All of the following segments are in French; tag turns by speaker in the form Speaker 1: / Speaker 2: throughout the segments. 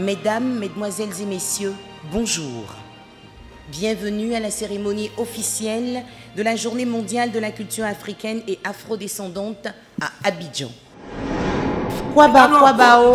Speaker 1: Mesdames, Mesdemoiselles et Messieurs, bonjour. Bienvenue à la cérémonie officielle de la Journée mondiale de la culture africaine et afrodescendante à Abidjan. Kwaba, kwaba, oh.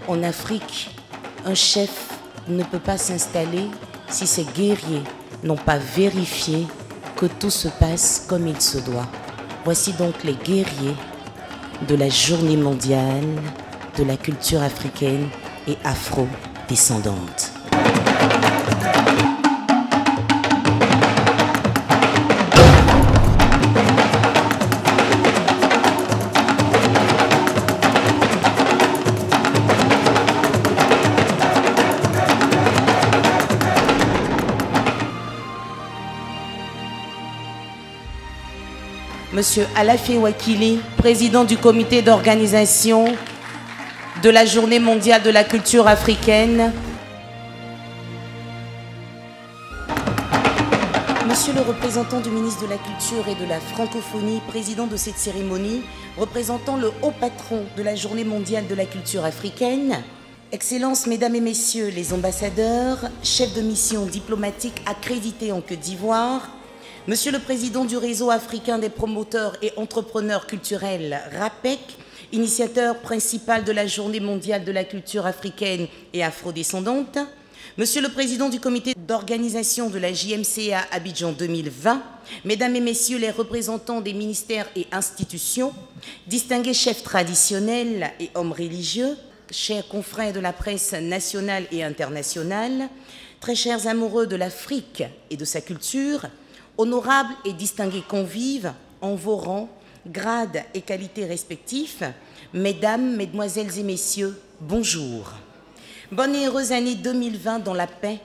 Speaker 1: En Afrique, un chef ne peut pas s'installer si ses guerriers n'ont pas vérifié que tout se passe comme il se doit. Voici donc les guerriers de la Journée mondiale de la culture africaine et afro-descendante. Monsieur Alafé Wakili, président du comité d'organisation de la Journée mondiale de la culture africaine. Monsieur le représentant du ministre de la Culture et de la Francophonie, président de cette cérémonie, représentant le haut patron de la Journée mondiale de la culture africaine. Excellences, Mesdames et Messieurs les ambassadeurs, chefs de mission diplomatique accrédités en Côte d'Ivoire, Monsieur le Président du Réseau africain des promoteurs et entrepreneurs culturels, RAPEC, initiateur principal de la Journée mondiale de la culture africaine et afrodescendante, Monsieur le Président du comité d'organisation de la JMCA Abidjan 2020, Mesdames et Messieurs les représentants des ministères et institutions, distingués chefs traditionnels et hommes religieux, chers confrères de la presse nationale et internationale, très chers amoureux de l'Afrique et de sa culture, honorables et distingués convives, en vos rangs, grades et qualités respectifs, Mesdames, Mesdemoiselles et Messieurs, bonjour. Bonne et heureuse année 2020 dans la paix,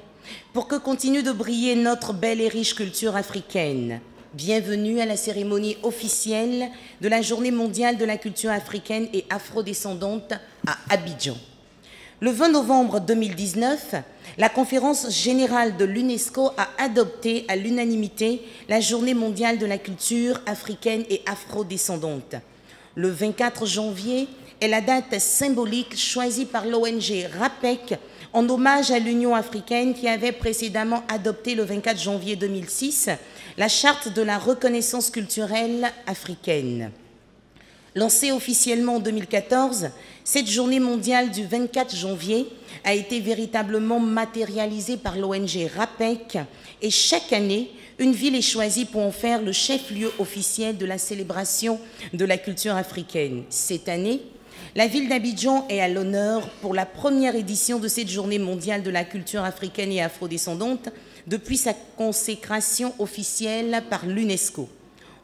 Speaker 1: pour que continue de briller notre belle et riche culture africaine. Bienvenue à la cérémonie officielle de la Journée mondiale de la culture africaine et afrodescendante à Abidjan. Le 20 novembre 2019, la conférence générale de l'UNESCO a adopté à l'unanimité la Journée mondiale de la culture africaine et afrodescendante. Le 24 janvier est la date symbolique choisie par l'ONG RAPEC en hommage à l'Union africaine qui avait précédemment adopté le 24 janvier 2006 la Charte de la reconnaissance culturelle africaine. Lancée officiellement en 2014, cette journée mondiale du 24 janvier a été véritablement matérialisée par l'ONG RAPEC et chaque année, une ville est choisie pour en faire le chef-lieu officiel de la célébration de la culture africaine. Cette année, la ville d'Abidjan est à l'honneur pour la première édition de cette journée mondiale de la culture africaine et afrodescendante depuis sa consécration officielle par l'UNESCO.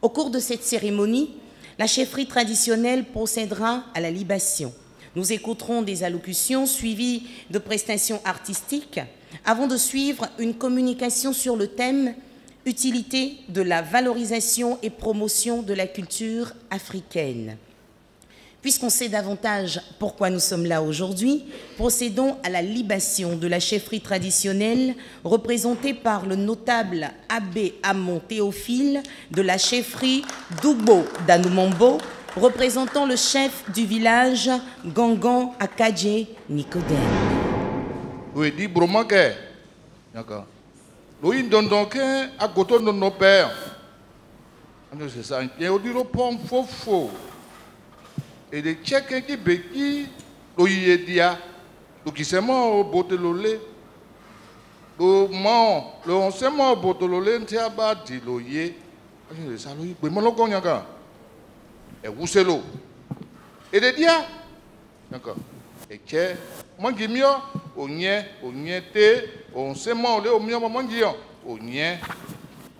Speaker 1: Au cours de cette cérémonie, la chefferie traditionnelle procédera à la libation. Nous écouterons des allocutions suivies de prestations artistiques avant de suivre une communication sur le thème « Utilité de la valorisation et promotion de la culture africaine ». Puisqu'on sait davantage pourquoi nous sommes là aujourd'hui, procédons à la libation de la chefferie traditionnelle représentée par le notable abbé Amon Théophile de la chefferie d'Ugbo d'Anoumambo, représentant le chef du village Gangan Akadje Nicodème.
Speaker 2: Oui, dit Bromanke. D'accord. Oui, donc, à côté de nos pères. C'est ça, il y a du repos faux. Et des tchèques qui béquillent, le dia, le qui s'est mort au botelolé, le on s'est mort au botelolé, on s'est abattu, le yé. C'est ça, le yé. Mais mon logo, et vous c'est l'eau. Et des dia, d'accord. Et tchèques, moi qui m'y a, on s'est mort, on m'y a, moi qui a,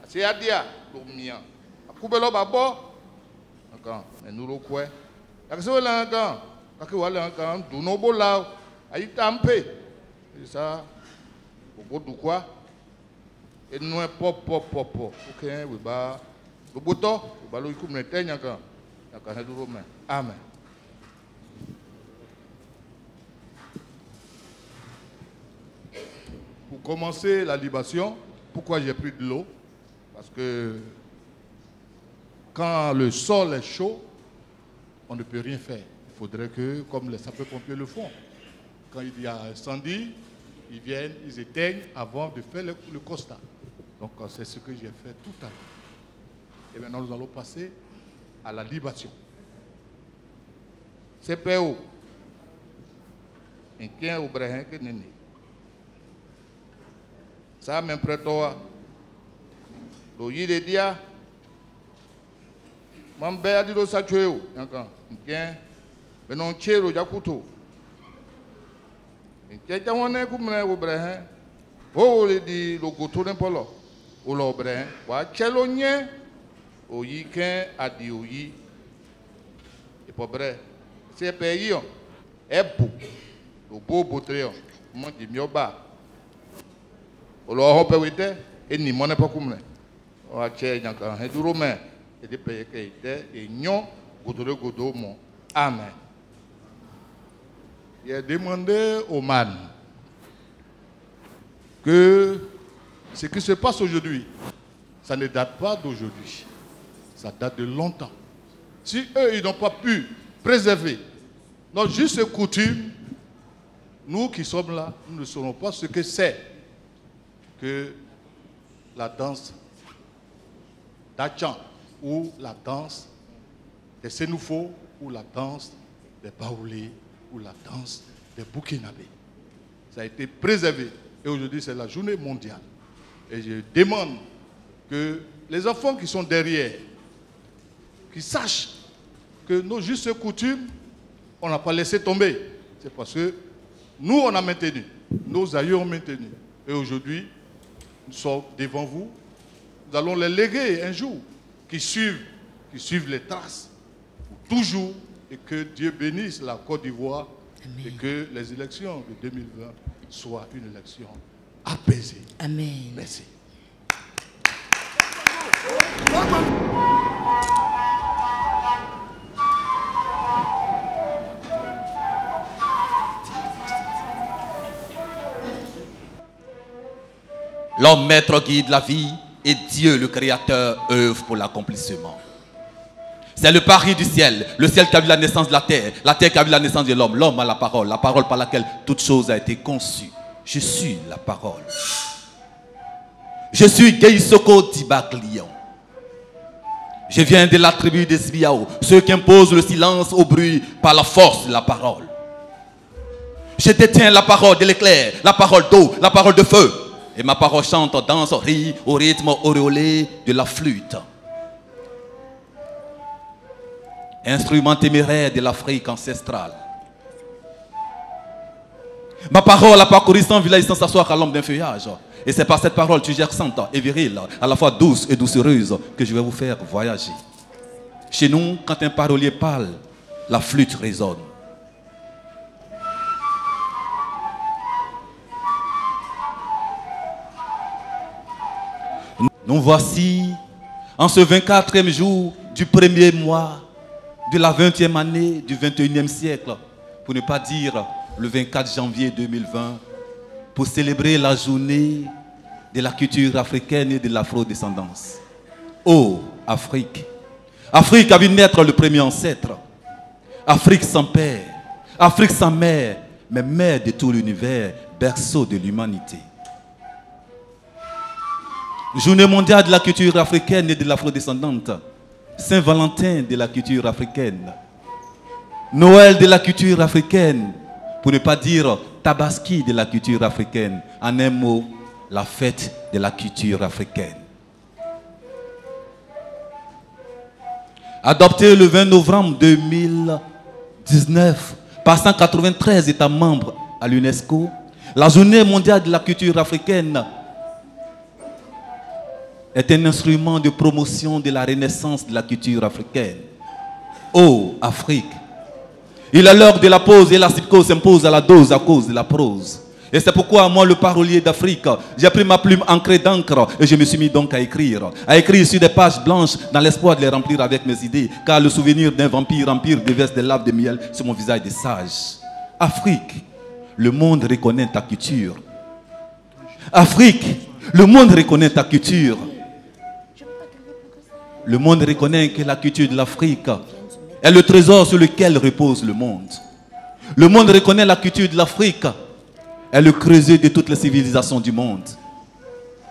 Speaker 2: c'est à dire, le mien. À couper l'eau, d'accord. Mais nous le quoi. C'est ça. Au bout de quoi? Et nous, pop. Ok, oui, bah. Le bouton, bah, le coup, amen. Pour commencer la libation, pourquoi j'ai pris de l'eau? Parce que quand le sol est chaud, on ne peut rien faire. Il faudrait que, comme les sapeurs-pompiers le font, quand il y a un incendie, ils viennent, ils éteignent avant de faire le constat. Donc c'est ce que j'ai fait tout à l'heure. Et maintenant nous allons passer à la libation. C'est PO. Et qui est au Bréhin que n'est né. Ça même près toi. Le yide dia. Mambe a dit le satué. Mais non, tché le jacuto. Et quelqu'un on est comme au Bréhin. Oh, il dit le goto n'est pas là. Ou le Bréhin. Wa tchelonien. O yiken a dit o yi. Et pas vrai. C'est pays. Et beau. Le beau botré. Moi, je m'y bas. O le hope wite. Et ni mon n'est pas comme ça. O a tché yankan. Et du romain. Et des pays qui étaient. Et nyon. Godo mon. Amen. Il a demandé au man que ce qui se passe aujourd'hui, ça ne date pas d'aujourd'hui. Ça date de longtemps. Si eux, ils n'ont pas pu préserver notre juste coutume, nous qui sommes là, nous ne saurons pas ce que c'est que la danse d'Achan ou la danse des Sénoufos ou la danse des Baoulés ou la danse des Burkinabés. Ça a été préservé. Et aujourd'hui, c'est la journée mondiale. Et je demande que les enfants qui sont derrière, qui sachent que nos justes coutumes, on n'a pas laissé tomber. C'est parce que nous, on a maintenu. Nos aïeux ont maintenu. Et aujourd'hui, nous sommes devant vous. Nous allons les léguer un jour, qui suivent les traces, pour toujours. Et que Dieu bénisse la Côte d'Ivoire. Et que les élections de 2020 soient une élection apaisée.
Speaker 1: Amen.
Speaker 2: Merci.
Speaker 3: L'homme maître guide la vie et Dieu le Créateur œuvre pour l'accomplissement. C'est le pari du ciel, le ciel qui a vu la naissance de la terre qui a vu la naissance de l'homme, l'homme a la parole par laquelle toute chose a été conçue. Je suis la parole. Je suis Geisoko Dibaglion. Je viens de la tribu des Sbiao, ceux qui imposent le silence au bruit par la force de la parole. Je détiens la parole de l'éclair, la parole d'eau, la parole de feu. Et ma parole chante, danse, rit au rythme auréolé de la flûte. Instrument téméraire de l'Afrique ancestrale. Ma parole a parcouru 100 villages sans s'asseoir à l'ombre d'un feuillage. Et c'est par cette parole gerçante et virile, à la fois douce et doucereuse, que je vais vous faire voyager. Chez nous, quand un parolier parle, la flûte résonne. Nous voici en ce 24e jour du premier mois de la 20e année du 21e siècle, pour ne pas dire le 24 janvier 2020, pour célébrer la journée de la culture africaine et de l'afro-descendance. Oh, Afrique! Afrique a vu naître le premier ancêtre. Afrique sans père, Afrique sans mère, mais mère de tout l'univers, berceau de l'humanité. Journée mondiale de la culture africaine et de l'afro-descendante. Saint-Valentin de la culture africaine. Noël de la culture africaine, pour ne pas dire Tabaski de la culture africaine. En un mot, la fête de la culture africaine. Adoptée le 20 novembre 2019 par 193 États membres à l'UNESCO, la journée mondiale de la culture africaine est un instrument de promotion de la renaissance de la culture africaine. Oh, Afrique! Il est l'heure de la pause et la psychose s'impose à la dose à cause de la prose. Et c'est pourquoi moi, le parolier d'Afrique, j'ai pris ma plume ancrée d'encre et je me suis mis donc à écrire sur des pages blanches dans l'espoir de les remplir avec mes idées, car le souvenir d'un vampire empire déverse des laves de miel sur mon visage de sage. Afrique, le monde reconnaît ta culture. Afrique, le monde reconnaît ta culture. Le monde reconnaît que la culture de l'Afrique est le trésor sur lequel repose le monde. Le monde reconnaît la culture de l'Afrique est le creuset de toutes les civilisations du monde.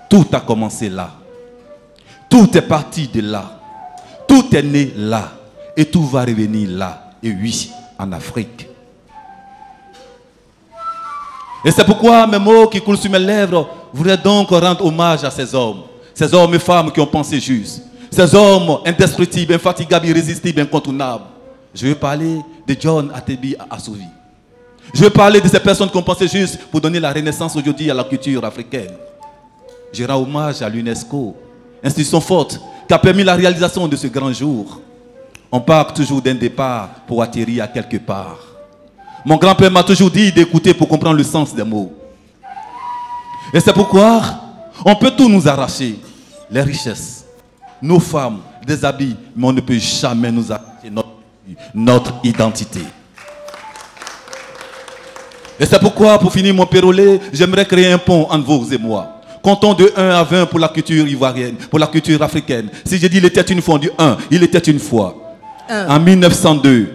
Speaker 3: Tout a commencé là. Tout est parti de là. Tout est né là. Et tout va revenir là. Et oui, en Afrique. Et c'est pourquoi mes mots qui coulent sur mes lèvres voudraient donc rendre hommage à ces hommes et femmes qui ont pensé juste. Ces hommes indestructibles, infatigables, irrésistibles, incontournables. Je veux parler de John Atebi Assouvi. Je veux parler de ces personnes qui ont pensé juste pour donner la renaissance aujourd'hui à la culture africaine. Je rends hommage à l'UNESCO, institution forte qui a permis la réalisation de ce grand jour. On part toujours d'un départ pour atterrir à quelque part. Mon grand-père m'a toujours dit d'écouter pour comprendre le sens des mots. Et c'est pourquoi on peut tout nous arracher. Les richesses, nos femmes, des habits, mais on ne peut jamais nous arracher notre identité. Et c'est pourquoi, pour finir mon pérolé, j'aimerais créer un pont entre vous et moi. Comptons de 1 à 20 pour la culture ivoirienne, pour la culture africaine. Si je dis il était une fois, on dit 1, il était une fois. En 1902,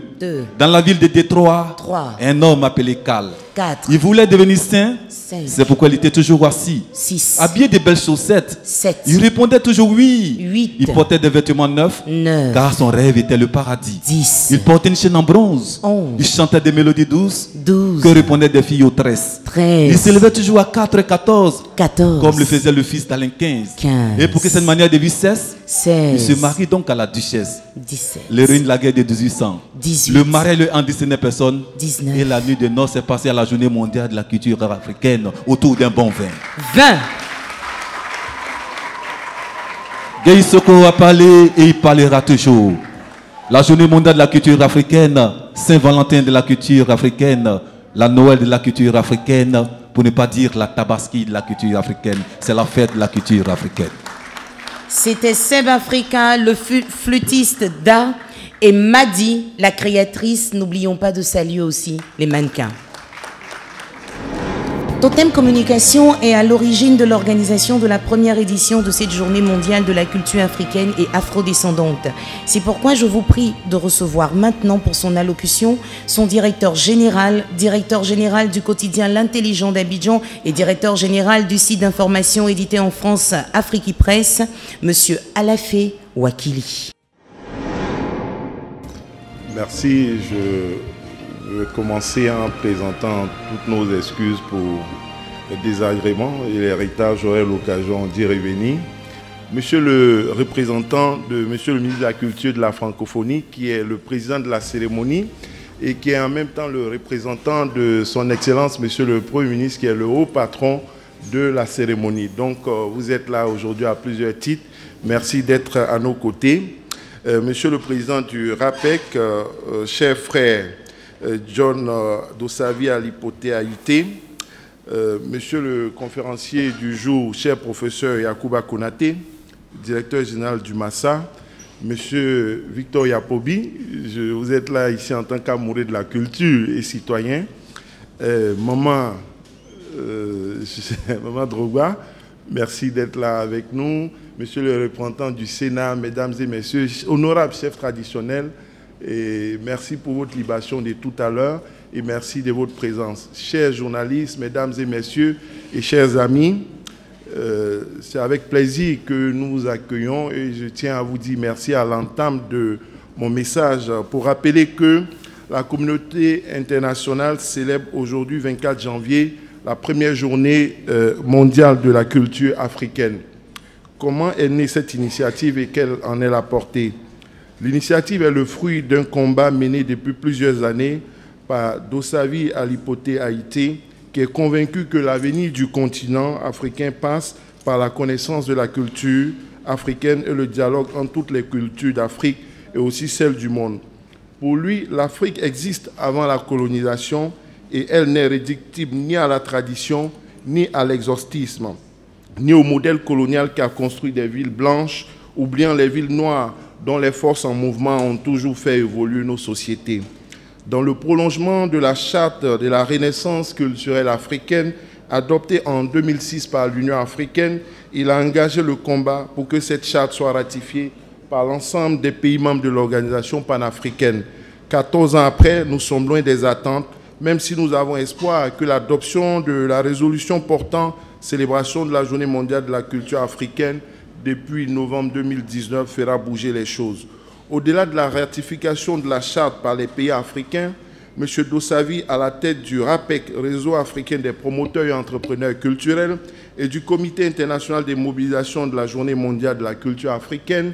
Speaker 3: dans la ville de Détroit, un homme appelé Cal.
Speaker 1: 4.
Speaker 3: Il voulait devenir saint.
Speaker 1: 5.
Speaker 3: C'est pourquoi il était toujours assis.
Speaker 1: 6.
Speaker 3: Habillé de belles chaussettes.
Speaker 1: 7.
Speaker 3: Il répondait toujours oui.
Speaker 1: 8.
Speaker 3: Il portait des vêtements neufs.
Speaker 1: 9.
Speaker 3: Car son rêve était le paradis.
Speaker 1: 10.
Speaker 3: Il portait une chaîne en bronze.
Speaker 1: 11.
Speaker 3: Il chantait des mélodies douces.
Speaker 1: 12.
Speaker 3: Que répondaient des filles aux tresses.
Speaker 1: 13.
Speaker 3: Il s'élevait toujours à 4 et 14.
Speaker 1: 14.
Speaker 3: Comme le faisait le fils d'Alain 15.
Speaker 1: 15.
Speaker 3: Et pour que cette manière de vie cesse,
Speaker 1: 16.
Speaker 3: il se marie donc à la duchesse.
Speaker 1: 17.
Speaker 3: L'héroïne de la guerre de 1800.
Speaker 1: 18.
Speaker 3: Le mariage lui en destinait personne.
Speaker 1: 19.
Speaker 3: Et la nuit de noces est passée à la journée mondiale de la culture africaine autour d'un bon vin.
Speaker 1: 20.
Speaker 3: Guy Soko a parlé et il parlera toujours. La journée mondiale de la culture africaine, Saint-Valentin de la culture africaine, la Noël de la culture africaine, pour ne pas dire la Tabaski de la culture africaine. C'est la fête de la culture africaine.
Speaker 1: C'était Seb Africa, le flûtiste Da, et Madi, la créatrice. N'oublions pas de saluer aussi les mannequins. Totem Communication est à l'origine de l'organisation de la première édition de cette journée mondiale de la culture africaine et afrodescendante. C'est pourquoi je vous prie de recevoir maintenant pour son allocution son directeur général du quotidien L'Intelligent d'Abidjan et directeur général du site d'information édité en France Afrique Presse, Monsieur Alafé Wakili.
Speaker 4: Merci. Je vais commencer en présentant toutes nos excuses pour le désagrément et l'héritage. J'aurai l'occasion d'y revenir. Monsieur le représentant de Monsieur le ministre de la Culture et de la Francophonie, qui est le président de la cérémonie et qui est en même temps le représentant de son Excellence Monsieur le Premier ministre, qui est le haut patron de la cérémonie. Donc vous êtes là aujourd'hui à plusieurs titres. Merci d'être à nos côtés. Monsieur le président du RAPEC, cher frère John Dossavi Alipoté Aïté, monsieur le conférencier du jour, cher professeur Yacouba Konaté, directeur général du Massa, Monsieur Victor Yapobi, vous êtes là ici en tant qu'amoureux de la culture et citoyen. Maman Drogba, merci d'être là avec nous. Monsieur le représentant du Sénat, mesdames et messieurs, honorables chefs traditionnels, et merci pour votre libation de tout à l'heure et merci de votre présence. Chers journalistes, mesdames et messieurs et chers amis, c'est avec plaisir que nous vous accueillons et je tiens à vous dire merci à l'entame de mon message pour rappeler que la communauté internationale célèbre aujourd'hui, 24 janvier, la première journée mondiale de la culture africaine. Comment est née cette initiative et quelle en est la portée? L'initiative est le fruit d'un combat mené depuis plusieurs années par Dossavi Alipoté Haïté, qui est convaincu que l'avenir du continent africain passe par la connaissance de la culture africaine et le dialogue entre toutes les cultures d'Afrique et aussi celles du monde. Pour lui, l'Afrique existe avant la colonisation et elle n'est réductible ni à la tradition, ni à l'exhaustisme, ni au modèle colonial qui a construit des villes blanches ou bien les villes noires dont les forces en mouvement ont toujours fait évoluer nos sociétés. Dans le prolongement de la charte de la Renaissance culturelle africaine, adoptée en 2006 par l'Union africaine, il a engagé le combat pour que cette charte soit ratifiée par l'ensemble des pays membres de l'organisation panafricaine. 14 ans après, nous sommes loin des attentes, même si nous avons espoir que l'adoption de la résolution portant célébration de la Journée mondiale de la culture africaine depuis novembre 2019 fera bouger les choses. Au-delà de la ratification de la charte par les pays africains, M. Dossavi, à la tête du RAPEC, Réseau africain des promoteurs et entrepreneurs culturels, et du Comité international des mobilisations de la Journée mondiale de la culture africaine,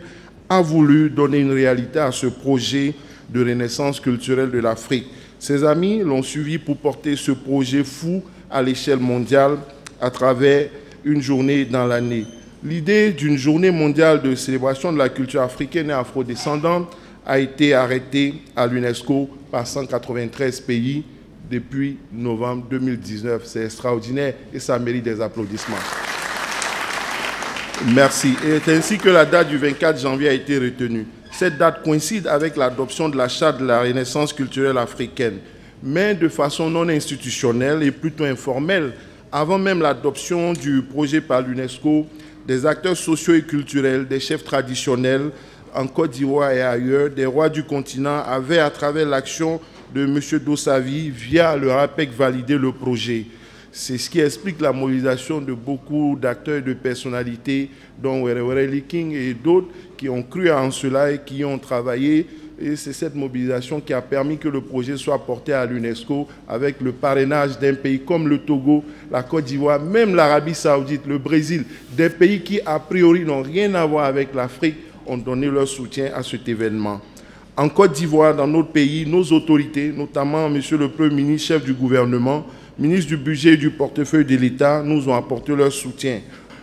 Speaker 4: a voulu donner une réalité à ce projet de renaissance culturelle de l'Afrique. Ses amis l'ont suivi pour porter ce projet fou à l'échelle mondiale à travers une journée dans l'année. L'idée d'une journée mondiale de célébration de la culture africaine et afrodescendante a été arrêtée à l'UNESCO par 193 pays depuis novembre 2019. C'est extraordinaire et ça mérite des applaudissements. Merci. Et c'est ainsi que la date du 24 janvier a été retenue. Cette date coïncide avec l'adoption de la charte de la Renaissance culturelle africaine, mais de façon non institutionnelle et plutôt informelle, avant même l'adoption du projet par l'UNESCO. Des acteurs sociaux et culturels, des chefs traditionnels en Côte d'Ivoire et ailleurs, des rois du continent avaient, à travers l'action de M. Dossavi, via le RAPEC, validé le projet. C'est ce qui explique la mobilisation de beaucoup d'acteurs et de personnalités, dont Were King et d'autres, qui ont cru en cela et qui ont travaillé. Et c'est cette mobilisation qui a permis que le projet soit porté à l'UNESCO avec le parrainage d'un pays comme le Togo, la Côte d'Ivoire, même l'Arabie Saoudite, le Brésil, des pays qui a priori n'ont rien à voir avec l'Afrique, ont donné leur soutien à cet événement. En Côte d'Ivoire, dans notre pays, nos autorités, notamment M. le Premier ministre, chef du gouvernement, ministre du budget et du portefeuille de l'État, nous ont apporté leur soutien.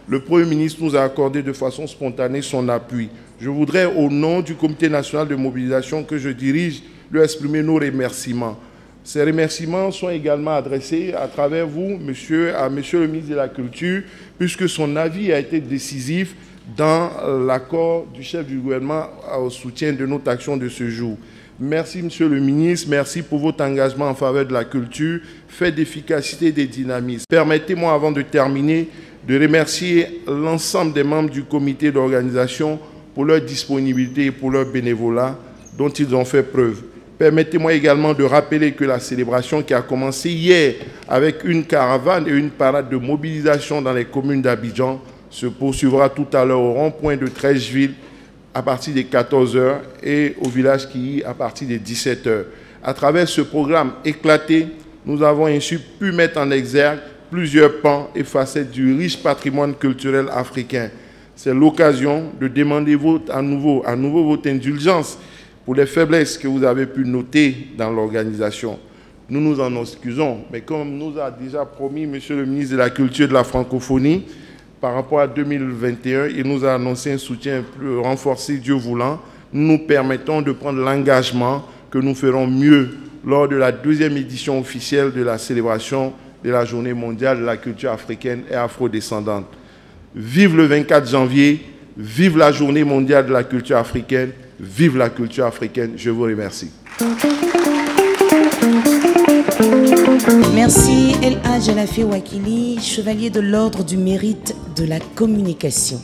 Speaker 4: Le Premier ministre nous a accordé de façon spontanée son appui. Je voudrais, au nom du Comité national de mobilisation que je dirige, lui exprimer nos remerciements. Ces remerciements sont également adressés à travers vous, à Monsieur le ministre de la Culture, puisque son avis a été décisif dans l'accord du chef du gouvernement au soutien de notre action de ce jour. Merci, Monsieur le ministre, merci pour votre engagement en faveur de la culture, fait d'efficacité et de dynamisme. Permettez-moi, avant de terminer, de remercier l'ensemble des membres du comité d'organisation pour leur disponibilité et pour leur bénévolat dont ils ont fait preuve. Permettez-moi également de rappeler que la célébration qui a commencé hier avec une caravane et une parade de mobilisation dans les communes d'Abidjan se poursuivra tout à l'heure au rond-point de Trècheville à partir de 14 h et au village Kiyi à partir de 17 h. À travers ce programme éclaté, nous avons ainsi pu mettre en exergue plusieurs pans et facettes du riche patrimoine culturel africain. C'est l'occasion de demander à nouveau votre indulgence pour les faiblesses que vous avez pu noter dans l'organisation. Nous nous en excusons, mais comme nous a déjà promis Monsieur le ministre de la Culture et de la Francophonie, par rapport à 2021, il nous a annoncé un soutien plus renforcé, Dieu voulant. Nous nous permettons de prendre l'engagement que nous ferons mieux lors de la deuxième édition officielle de la célébration de la Journée mondiale de la culture africaine et afrodescendante. Vive le 24 janvier, Vive la journée mondiale de la culture africaine. Vive la culture africaine. Je vous remercie.
Speaker 1: Merci El Hadj Alafé Wakili, chevalier de l'ordre du mérite de la communication.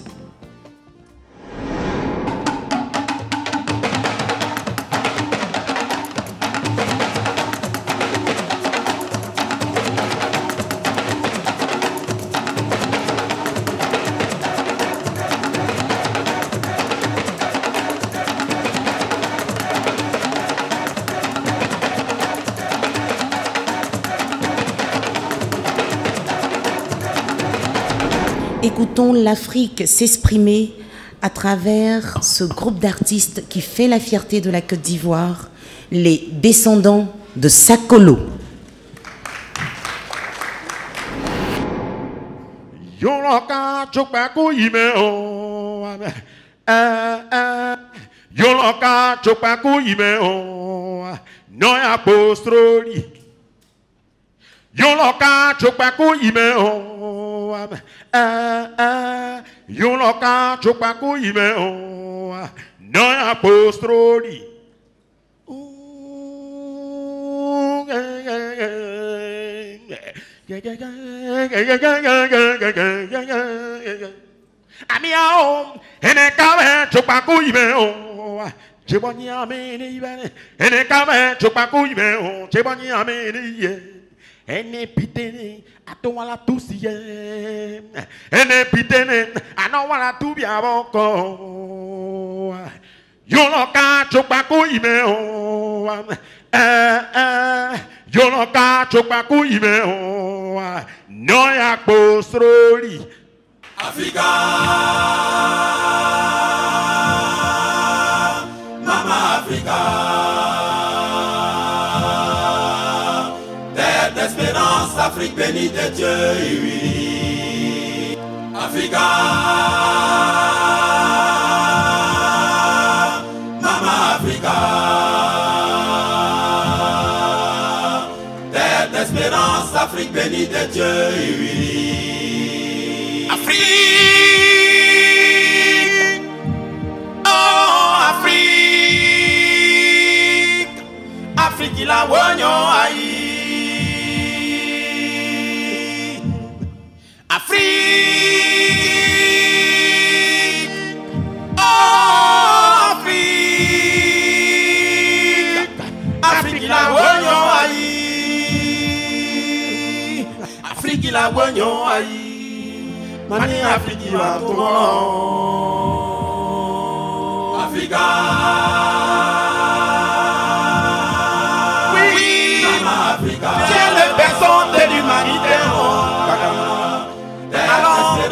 Speaker 1: Écoutons l'Afrique s'exprimer à travers ce groupe d'artistes qui fait la fierté de la Côte d'Ivoire, les descendants de Sakolo.
Speaker 5: Yoloka chokpaku imeo, Yoloka chokpaku imeo, noya postroli. Yoloka chokpaku imeo, Yoloka chokpaku imeo, noya postroli. Amiao, ene kabe chokpaku imeo, cheboni ameni ibane, ene kabe chokpaku imeo, cheboni ameni ye, ene pitene, atowala tusiye, ene pitene, anowala tubiaboko, yoloka chokpaku imeo, yoloka chokpaku imeo, noya postroli.
Speaker 3: Africa, Mama Africa, terre d'espérance, Afrique bénie de Dieu et unie. Africa, Mama Africa, terre d'espérance, Afrique bénie de Dieu et unie. Afrique, oh Afrique, Afrique il a wonyo aïe. Afrique, oh Afrique, Afrique il a wonyo aïe. Afrique il a wonyo aïe. Mani Afrique va tomber. Africa. Oui, Mama Africa. Tu es le berceau de l'humanité. Alors, ne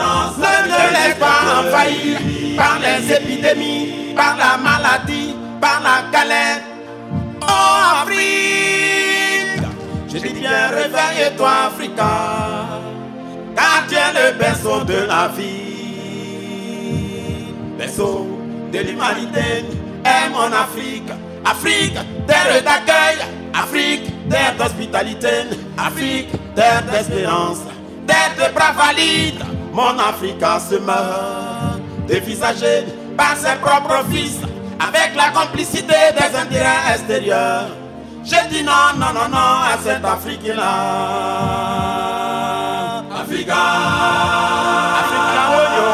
Speaker 3: te laisse pas envahir par les épidémies, par la maladie, par la galère. Oh Afrique, je dis bien réveille-toi Africa. Car tu es le berceau de la vie, berceau de l'humanité, est mon Afrique. Afrique, terre d'accueil, Afrique, terre d'hospitalité, Afrique, terre d'espérance, terre de bras valides. Mon Africa se meurt, dévisagé par ses propres fils, avec la complicité des intérêts extérieurs. Je dis non, non, non, non à cette Afrique-là. Africa, Africa, oh yo,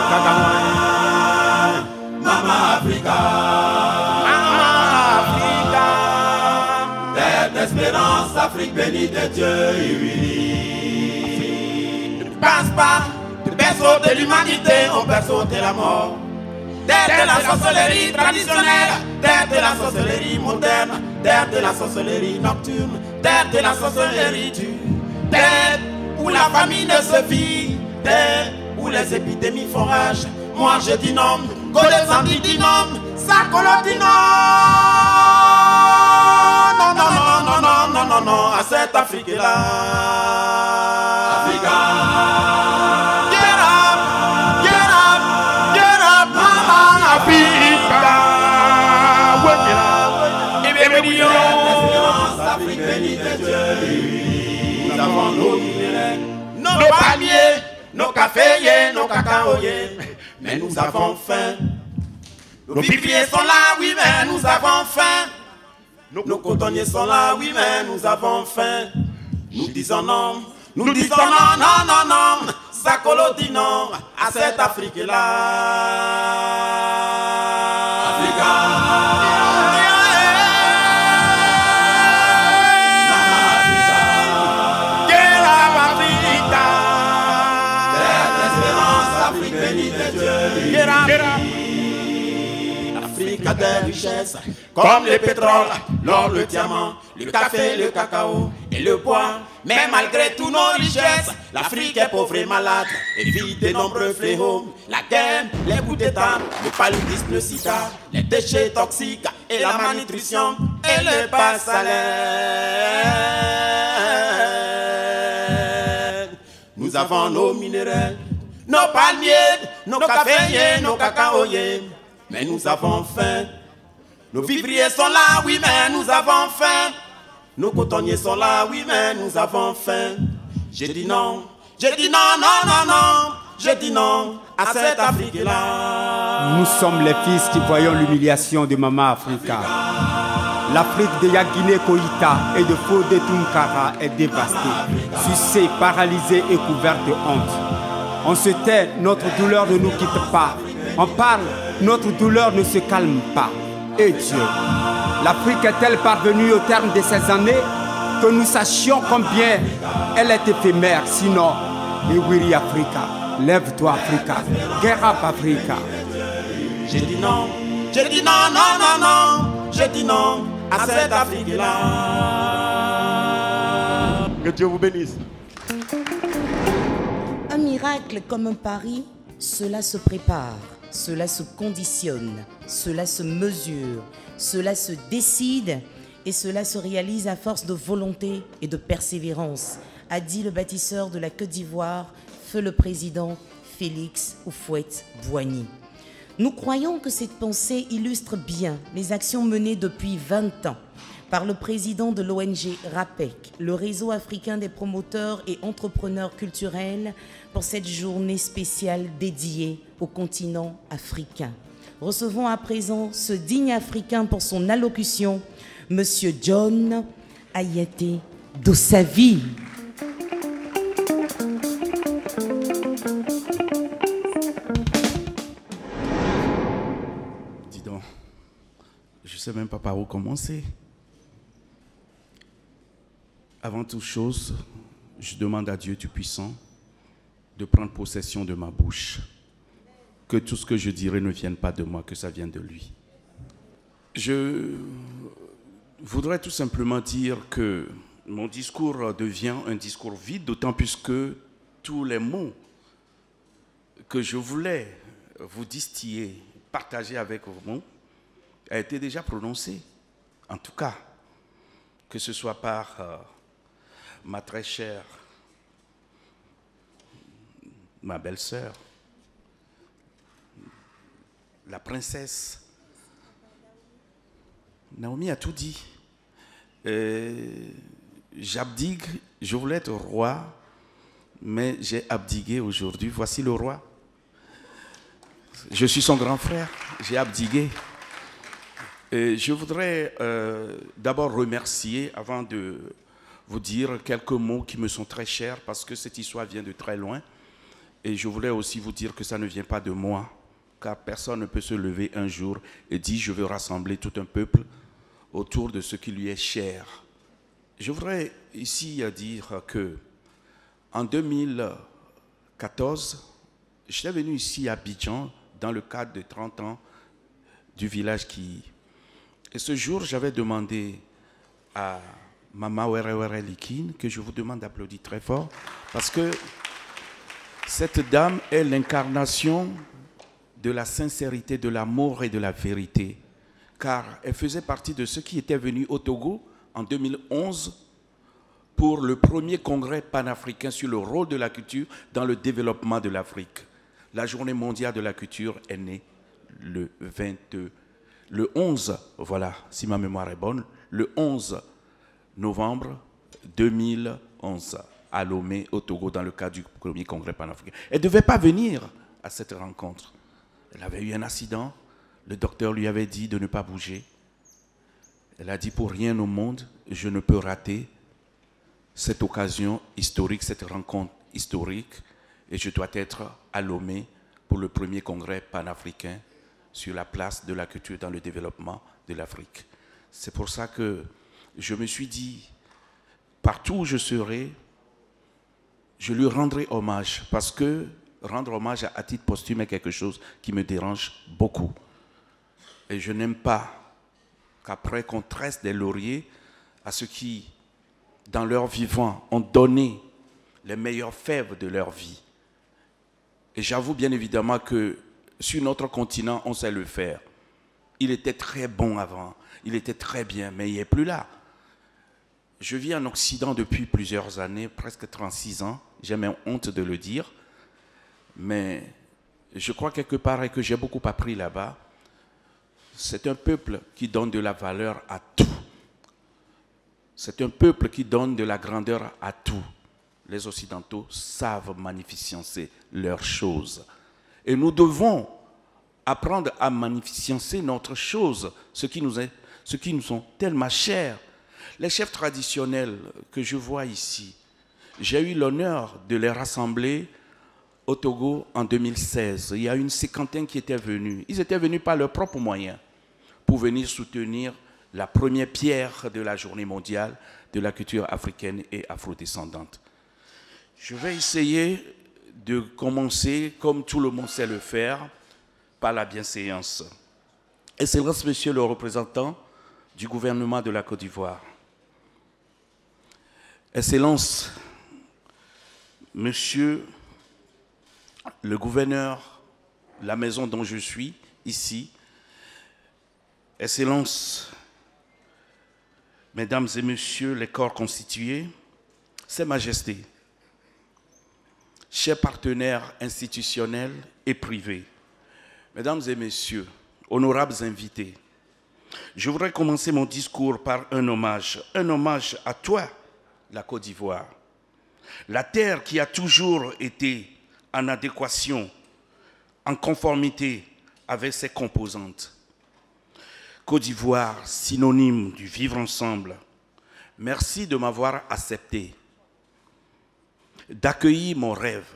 Speaker 3: Mama Africa, Mama Africa, terre d'espérance, Afrique bénie de Dieu et unie. Ne passe pas du berceau de l'humanité au berceau de la mort. Terre de la sorcellerie traditionnelle, terre de la sorcellerie moderne, terre de la sorcellerie nocturne, terre de la sorcellerie tue, terre où la famine se vit, terre où les épidémies font rage. Moi je dis non, Godezandi dit non, Sakolo dit non. Non, non, non, non, non, non, non, non, à cette Afrique-là. Africa. Get up, get up, get up, Mama Africa. Wake it up, et bien, Afrique bénie de Dieu. Nous avons nos minéraux, nos palmiers, nos caféiers, nos cacaoyers.
Speaker 6: mais nous avons faim. Nos vivriers sont là, oui, mais nous avons faim. Nos cotonniers sont là, oui, mais nous avons faim. Nous disons non, nous disons non, non, non, non. Sakolo dit non à cette Afrique-là. Africa. L'Afrique a des richesses comme le pétrole, l'or, le diamant, le café, le cacao et le bois. Mais malgré toutes nos richesses, l'Afrique est pauvre et malade et vit de nombreux fléaux. La guerre, les coups d'État, le paludisme, le sida, les déchets toxiques et la malnutrition et le bas salaire. Nous avons nos minéraux, nos palmiers, nos caféiers, nos cacaoyers, mais nous avons faim. Nos vivriers sont là, oui, mais nous avons faim. Nos cotonniers sont là, oui, mais nous avons faim. J'ai dit non, j'ai dit non, non, non, non. J'ai dit non à cette Afrique-là.
Speaker 7: Nous sommes les fils qui voyons l'humiliation de Maman Africa. L'Afrique de Yaguiné Koïta et de Fodé Tunkara est dévastée, sucée, paralysée et couverte de honte. On se tait, notre douleur ne nous quitte pas. On parle, notre douleur ne se calme pas. Et Dieu, l'Afrique est-elle parvenue au terme de ces années que nous sachions combien elle est éphémère? Sinon, Ewiri Africa, lève-toi Africa, get up Africa.
Speaker 6: J'ai dit non, j'ai dit non, non, non, non. J'ai dit non à cette Afrique-là.
Speaker 5: Que Dieu vous bénisse.
Speaker 1: Un miracle comme un pari, cela se prépare, cela se conditionne, cela se mesure, cela se décide et cela se réalise à force de volonté et de persévérance, a dit le bâtisseur de la Côte d'Ivoire, feu le président Félix Houphouët-Boigny. Nous croyons que cette pensée illustre bien les actions menées depuis 20 ans par le président de l'ONG RAPEC, le réseau africain des promoteurs et entrepreneurs culturels, pour cette journée spéciale dédiée au continent africain. Recevons à présent ce digne Africain pour son allocution, Monsieur John Ayaté Dossavi.
Speaker 8: Dis donc, je ne sais même pas par où commencer. Avant toute chose, je demande à Dieu Tout-Puissant de prendre possession de ma bouche. Que tout ce que je dirai ne vienne pas de moi, que ça vienne de lui. Je voudrais tout simplement dire que mon discours devient un discours vide, d'autant plus que tous les mots que je voulais vous distiller, partager avec vous, a été déjà prononcé. En tout cas, que ce soit par ma très chère, ma belle-sœur, la princesse. Naomi a tout dit. J'abdigue, je voulais être roi, mais j'ai abdigué aujourd'hui. Voici le roi. Je suis son grand frère, j'ai abdigué. Je voudrais d'abord remercier, avant de vous dire quelques mots qui me sont très chers, parce que cette histoire vient de très loin. Et je voulais aussi vous dire que ça ne vient pas de moi, car personne ne peut se lever un jour et dire « je veux rassembler tout un peuple autour de ce qui lui est cher ». Je voudrais ici dire que en 2014, j'étais venu ici à Abidjan dans le cadre de 30 ans du village qui... Et ce jour, j'avais demandé à Mama Were Likine, que je vous demande d'applaudir très fort, parce que cette dame est l'incarnation de la sincérité, de l'amour et de la vérité, car elle faisait partie de ceux qui étaient venus au Togo en 2011 pour le premier congrès panafricain sur le rôle de la culture dans le développement de l'Afrique. La journée mondiale de la culture est née le 11, voilà, si ma mémoire est bonne, le 11 novembre 2011 à Lomé, au Togo, dans le cadre du premier congrès panafricain. Elle ne devait pas venir à cette rencontre. Elle avait eu un accident. Le docteur lui avait dit de ne pas bouger. Elle a dit, pour rien au monde, je ne peux rater cette occasion historique, cette rencontre historique, et je dois être à Lomé pour le premier congrès panafricain sur la place de la culture dans le développement de l'Afrique. C'est pour ça que je me suis dit, partout où je serai, je lui rendrai hommage, parce que rendre hommage à titre posthume est quelque chose qui me dérange beaucoup. Et je n'aime pas qu'après qu'on tresse des lauriers à ceux qui, dans leur vivant, ont donné les meilleures fèves de leur vie. Et j'avoue bien évidemment que sur notre continent, on sait le faire. Il était très bon avant, il était très bien, mais il n'est plus là. Je vis en Occident depuis plusieurs années, presque 36 ans. J'ai même honte de le dire. Mais je crois quelque part que j'ai beaucoup appris là-bas. C'est un peuple qui donne de la valeur à tout. C'est un peuple qui donne de la grandeur à tout. Les Occidentaux savent magnificencer leurs choses. Et nous devons apprendre à magnificencer notre chose, ce qui nous sont tellement chers. Les chefs traditionnels que je vois ici, j'ai eu l'honneur de les rassembler au Togo en 2016. Il y a une cinquantaine qui étaient venus. Ils étaient venus par leurs propres moyens pour venir soutenir la première pierre de la journée mondiale de la culture africaine et afrodescendante. Je vais essayer de commencer, comme tout le monde sait le faire, par la bienséance. Excellence, Monsieur le représentant du gouvernement de la Côte d'Ivoire. Excellence, Monsieur le gouverneur, la maison dont je suis, ici. Excellence, Mesdames et Messieurs les corps constitués, Ses Majestés, chers partenaires institutionnels et privés, Mesdames et Messieurs, honorables invités, je voudrais commencer mon discours par un hommage à toi, la Côte d'Ivoire, la terre qui a toujours été en adéquation, en conformité avec ses composantes. Côte d'Ivoire, synonyme du vivre ensemble, merci de m'avoir accepté, d'accueillir mon rêve,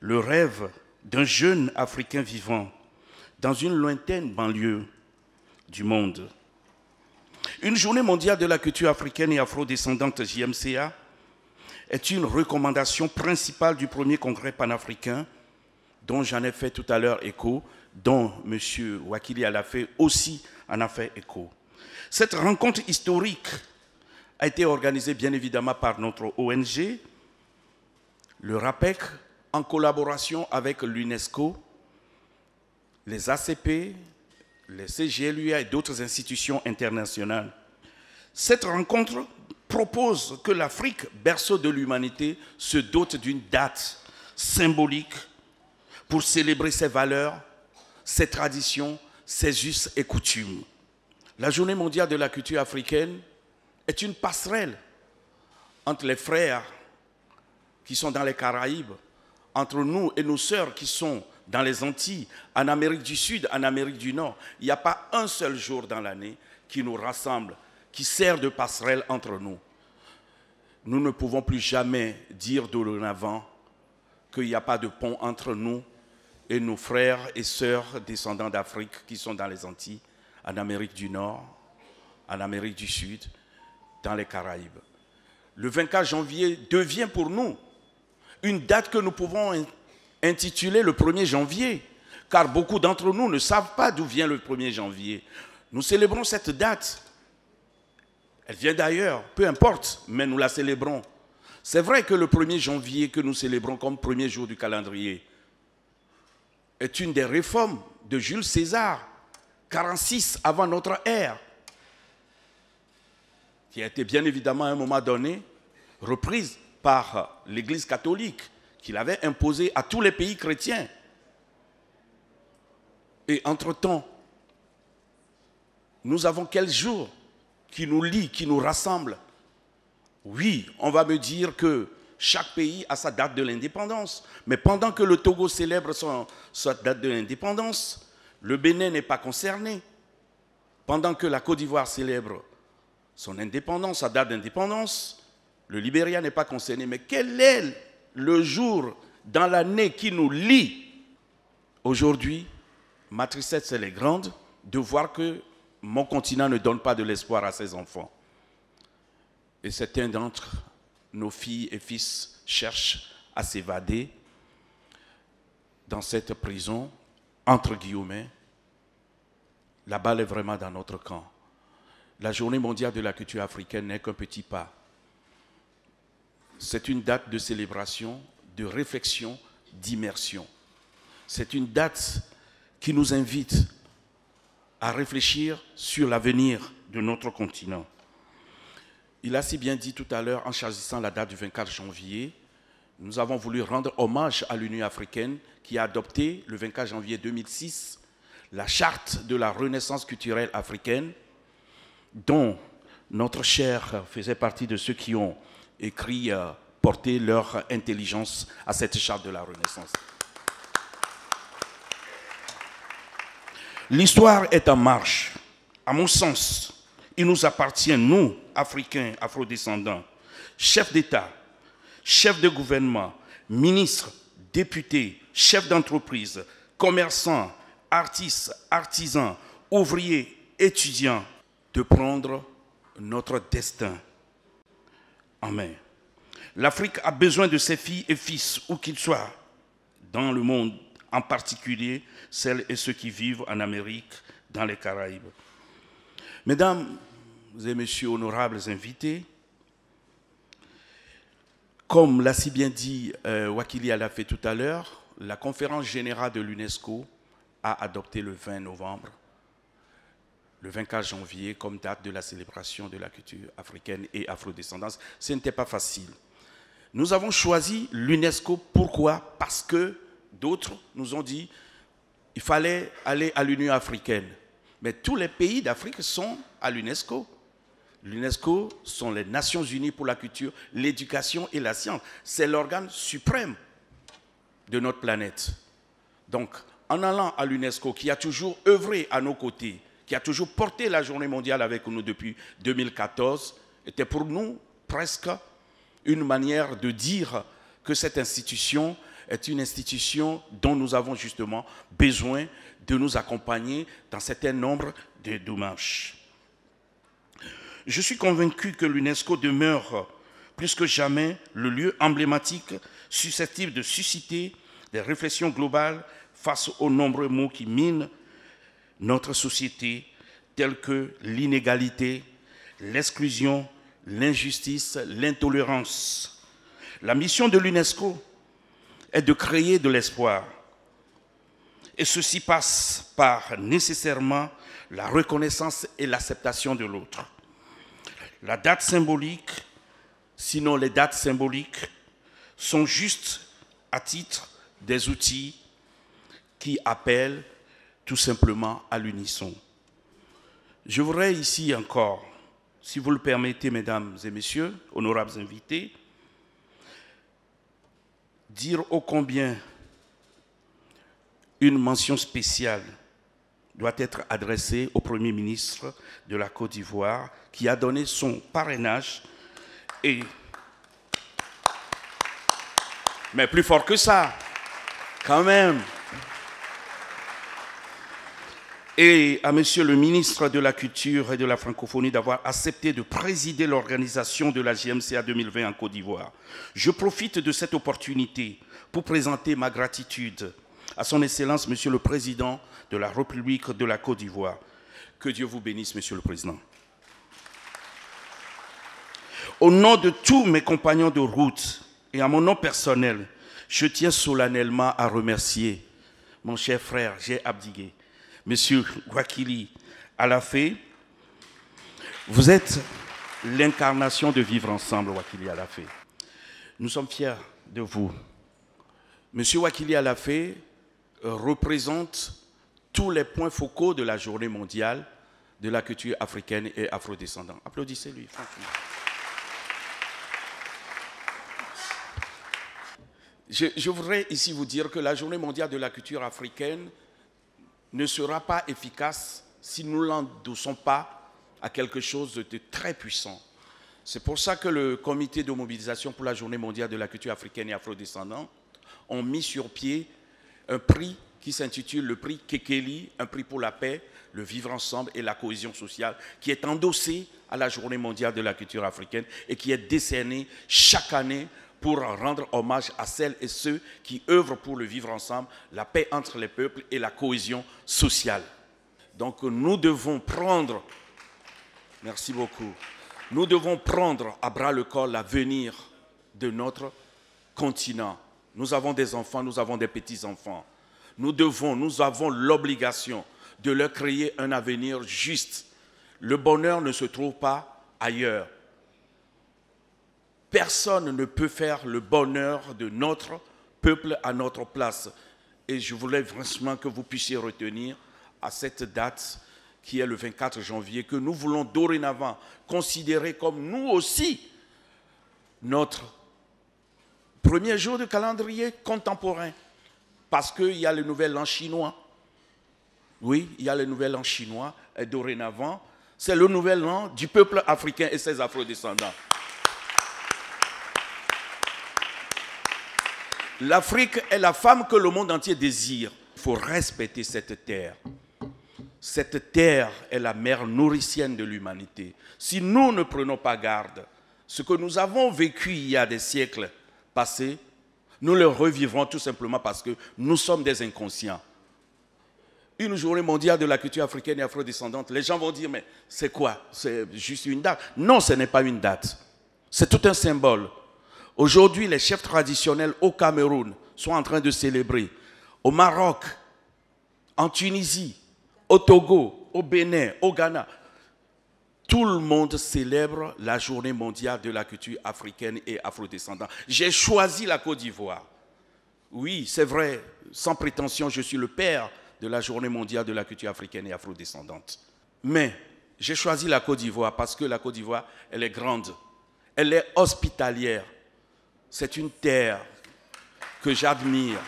Speaker 8: le rêve d'un jeune Africain vivant dans une lointaine banlieue du monde. Une journée mondiale de la culture africaine et afrodescendante JMCA est une recommandation principale du premier congrès panafricain dont j'en ai fait tout à l'heure écho, dont M. Wakili Alafé aussi en a fait écho. Cette rencontre historique a été organisée bien évidemment par notre ONG, le RAPEC, en collaboration avec l'UNESCO, les ACP, les CGLUA et d'autres institutions internationales. Cette rencontre propose que l'Afrique, berceau de l'humanité, se dote d'une date symbolique pour célébrer ses valeurs, ses traditions, ses us et coutumes. La Journée mondiale de la culture africaine est une passerelle entre les frères qui sont dans les Caraïbes, entre nous et nos sœurs qui sont dans les Antilles, en Amérique du Sud, en Amérique du Nord. Il n'y a pas un seul jour dans l'année qui nous rassemble, qui sert de passerelle entre nous. Nous ne pouvons plus jamais dire dorénavant qu'il n'y a pas de pont entre nous et nos frères et sœurs descendants d'Afrique qui sont dans les Antilles, en Amérique du Nord, en Amérique du Sud, dans les Caraïbes. Le 24 janvier devient pour nous une date que nous pouvons intituler le 1er janvier, car beaucoup d'entre nous ne savent pas d'où vient le 1er janvier. Nous célébrons cette date. Elle vient d'ailleurs, peu importe, mais nous la célébrons. C'est vrai que le 1er janvier que nous célébrons comme premier jour du calendrier est une des réformes de Jules César, 46 avant notre ère, qui a été bien évidemment à un moment donné reprise par l'Église catholique, qu'il avait imposée à tous les pays chrétiens. Et entre-temps, nous avons quel jour qui nous lie, qui nous rassemble? Oui, on va me dire que chaque pays a sa date de l'indépendance. Mais pendant que le Togo célèbre sa date de l'indépendance, le Bénin n'est pas concerné. Pendant que la Côte d'Ivoire célèbre son indépendance, sa date d'indépendance, le Libéria n'est pas concerné. Mais quel est le jour dans l'année qui nous lie? Aujourd'hui, ma tristesse, elle est grande de voir que mon continent ne donne pas de l'espoir à ses enfants. Et certains d'entre nos filles et fils cherchent à s'évader dans cette prison, entre guillemets. La balle est vraiment dans notre camp. La journée mondiale de la culture africaine n'est qu'un petit pas. C'est une date de célébration, de réflexion, d'immersion. C'est une date qui nous invite à réfléchir sur l'avenir de notre continent. Il a si bien dit tout à l'heure, en choisissant la date du 24 janvier, nous avons voulu rendre hommage à l'Union africaine qui a adopté le 24 janvier 2006 la charte de la renaissance culturelle africaine, dont notre cher faisait partie de ceux qui ont écrit, porté leur intelligence à cette charte de la renaissance. L'histoire est en marche. À mon sens, il nous appartient, nous, Africains, afrodescendants, chefs d'État, chefs de gouvernement, ministres, députés, chefs d'entreprise, commerçants, artistes, artisans, ouvriers, étudiants, de prendre notre destin en main. L'Afrique a besoin de ses filles et fils, où qu'ils soient, dans le monde, en particulier celles et ceux qui vivent en Amérique, dans les Caraïbes. Mesdames et messieurs, honorables invités, comme l'a si bien dit Wakili Alafé tout à l'heure, la conférence générale de l'UNESCO a adopté le 20 novembre, le 24 janvier, comme date de la célébration de la culture africaine et afrodescendance. Ce n'était pas facile. Nous avons choisi l'UNESCO, pourquoi? Parce que d'autres nous ont dit qu'il fallait aller à l'Union africaine. Mais tous les pays d'Afrique sont à l'UNESCO. L'UNESCO sont les Nations Unies pour la culture, l'éducation et la science. C'est l'organe suprême de notre planète. Donc, en allant à l'UNESCO, qui a toujours œuvré à nos côtés, qui a toujours porté la journée mondiale avec nous depuis 2014, était pour nous presque une manière de dire que cette institution est une institution dont nous avons justement besoin de nous accompagner dans un certain nombre de démarches. Je suis convaincu que l'UNESCO demeure plus que jamais le lieu emblématique susceptible de susciter des réflexions globales face aux nombreux maux qui minent notre société, tels que l'inégalité, l'exclusion, l'injustice, l'intolérance. La mission de l'UNESCO est de créer de l'espoir. Et ceci passe par nécessairement la reconnaissance et l'acceptation de l'autre. La date symbolique, sinon les dates symboliques, sont juste à titre des outils qui appellent tout simplement à l'unisson. Je voudrais ici encore, si vous le permettez, mesdames et messieurs, honorables invités, dire ô combien une mention spéciale doit être adressée au Premier ministre de la Côte d'Ivoire qui a donné son parrainage et... Mais plus fort que ça, quand même. Et à Monsieur le ministre de la Culture et de la Francophonie d'avoir accepté de présider l'organisation de la JMCA 2020 en Côte d'Ivoire. Je profite de cette opportunité pour présenter ma gratitude à son Excellence, Monsieur le Président de la République de la Côte d'Ivoire. Que Dieu vous bénisse, Monsieur le Président. Au nom de tous mes compagnons de route et à mon nom personnel, je tiens solennellement à remercier mon cher frère, j'ai abdigué, Monsieur Wakili Alafé. Vous êtes l'incarnation de vivre ensemble, Wakili Alafé. Nous sommes fiers de vous. Monsieur Wakili Alafé représente tous les points focaux de la journée mondiale de la culture africaine et afrodescendante. Applaudissez-lui, franchement. Je voudrais ici vous dire que la Journée mondiale de la culture africaine ne sera pas efficace si nous ne l'endossons pas à quelque chose de très puissant. C'est pour ça que le comité de mobilisation pour la Journée mondiale de la culture africaine et afrodescendante ont mis sur pied un prix qui s'intitule le prix Kekeli, un prix pour la paix, le vivre ensemble et la cohésion sociale, qui est endossé à la Journée mondiale de la culture africaine et qui est décerné chaque année pour rendre hommage à celles et ceux qui œuvrent pour le vivre ensemble, la paix entre les peuples et la cohésion sociale. Donc nous devons prendre, merci beaucoup, nous devons prendre à bras le corps l'avenir de notre continent. Nous avons des enfants, nous avons des petits-enfants. Nous avons l'obligation de leur créer un avenir juste. Le bonheur ne se trouve pas ailleurs. Personne ne peut faire le bonheur de notre peuple à notre place. Et je voulais vraiment que vous puissiez retenir à cette date qui est le 24 janvier, que nous voulons dorénavant considérer comme nous aussi notre premier jour de calendrier contemporain. Parce qu'il y a le nouvel an chinois. Oui, il y a le nouvel an chinois. Et dorénavant, c'est le nouvel an du peuple africain et ses afrodescendants. L'Afrique est la femme que le monde entier désire. Il faut respecter cette terre. Cette terre est la mère nourricienne de l'humanité. Si nous ne prenons pas garde, ce que nous avons vécu il y a des siècles passés, nous le revivrons tout simplement parce que nous sommes des inconscients. Une journée mondiale de la culture africaine et afrodescendante, les gens vont dire, mais c'est quoi? C'est juste une date? Non, ce n'est pas une date. C'est tout un symbole. Aujourd'hui, les chefs traditionnels au Cameroun sont en train de célébrer. Au Maroc, en Tunisie, au Togo, au Bénin, au Ghana. Tout le monde célèbre la journée mondiale de la culture africaine et afrodescendante. J'ai choisi la Côte d'Ivoire. Oui, c'est vrai, sans prétention, je suis le père de la journée mondiale de la culture africaine et afrodescendante. Mais j'ai choisi la Côte d'Ivoire parce que la Côte d'Ivoire, elle est grande, elle est hospitalière. C'est une terre que j'admire.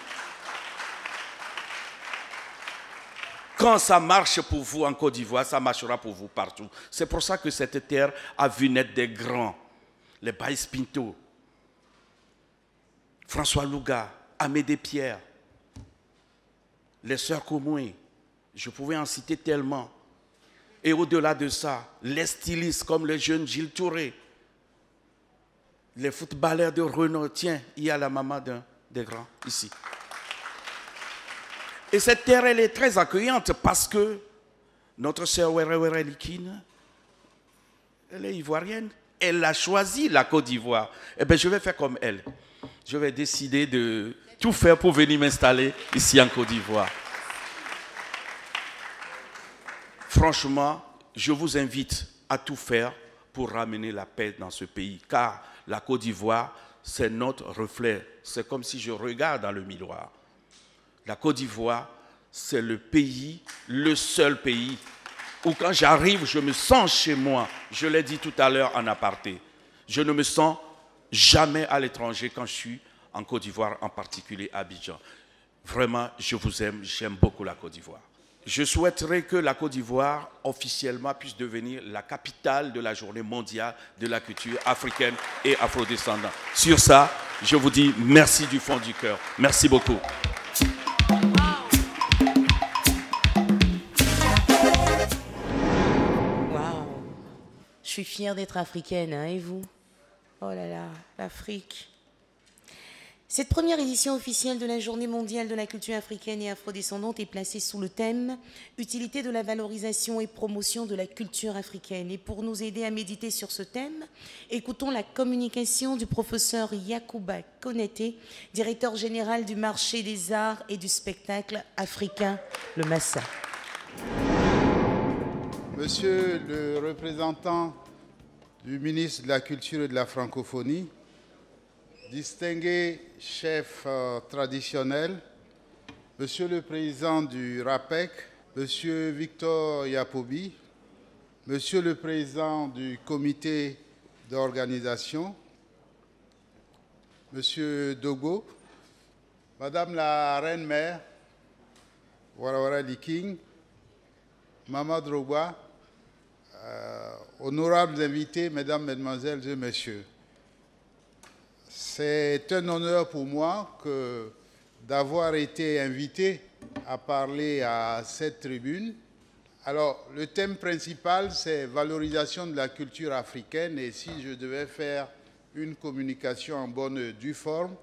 Speaker 8: Quand ça marche pour vous en Côte d'Ivoire, ça marchera pour vous partout. C'est pour ça que cette terre a vu naître des grands. Les Baïs Pinto, François Louga, Amédée Pierre, les sœurs Komoué. Je pouvais en citer tellement. Et au-delà de ça, les stylistes comme le jeune Gilles Touré, les footballeurs de Renault. Tiens, il y a la maman d'un des grands ici. Et cette terre, elle est très accueillante parce que notre sœur Were Likine, elle est ivoirienne. Elle a choisi la Côte d'Ivoire. Eh bien, je vais faire comme elle. Je vais décider de tout faire pour venir m'installer ici en Côte d'Ivoire. Franchement, je vous invite à tout faire pour ramener la paix dans ce pays. Car la Côte d'Ivoire, c'est notre reflet. C'est comme si je regarde dans le miroir. La Côte d'Ivoire, c'est le pays, le seul pays où quand j'arrive, je me sens chez moi. Je l'ai dit tout à l'heure en aparté. Je ne me sens jamais à l'étranger quand je suis en Côte d'Ivoire, en particulier à Abidjan. Vraiment, je vous aime, j'aime beaucoup la Côte d'Ivoire. Je souhaiterais que la Côte d'Ivoire, officiellement, puisse devenir la capitale de la journée mondiale de la culture africaine et afrodescendante. Sur ça, je vous dis merci du fond du cœur. Merci beaucoup.
Speaker 1: Je suis fière d'être africaine, hein, et vous? Oh là là, l'Afrique. Cette première édition officielle de la Journée mondiale de la culture africaine et afrodescendante est placée sous le thème « Utilité de la valorisation et promotion de la culture africaine ». Et pour nous aider à méditer sur ce thème, écoutons la communication du professeur Yacouba Konaté, directeur général du marché des arts et du spectacle africain, le Massa.
Speaker 9: Monsieur le représentant du ministre de la Culture et de la Francophonie, distingués chefs traditionnels, Monsieur le Président du RAPEC, Monsieur Victor Yapobi, Monsieur le Président du Comité d'organisation, Monsieur Dogo, Madame la Reine-Mère, Warawara Liking, Maman Drogba, honorables invités, Mesdames, Mesdemoiselles et Messieurs, c'est un honneur pour moi d'avoir été invité à parler à cette tribune. Alors, le thème principal, c'est valorisation de la culture africaine, et si je devais faire une communication en bonne et due forme,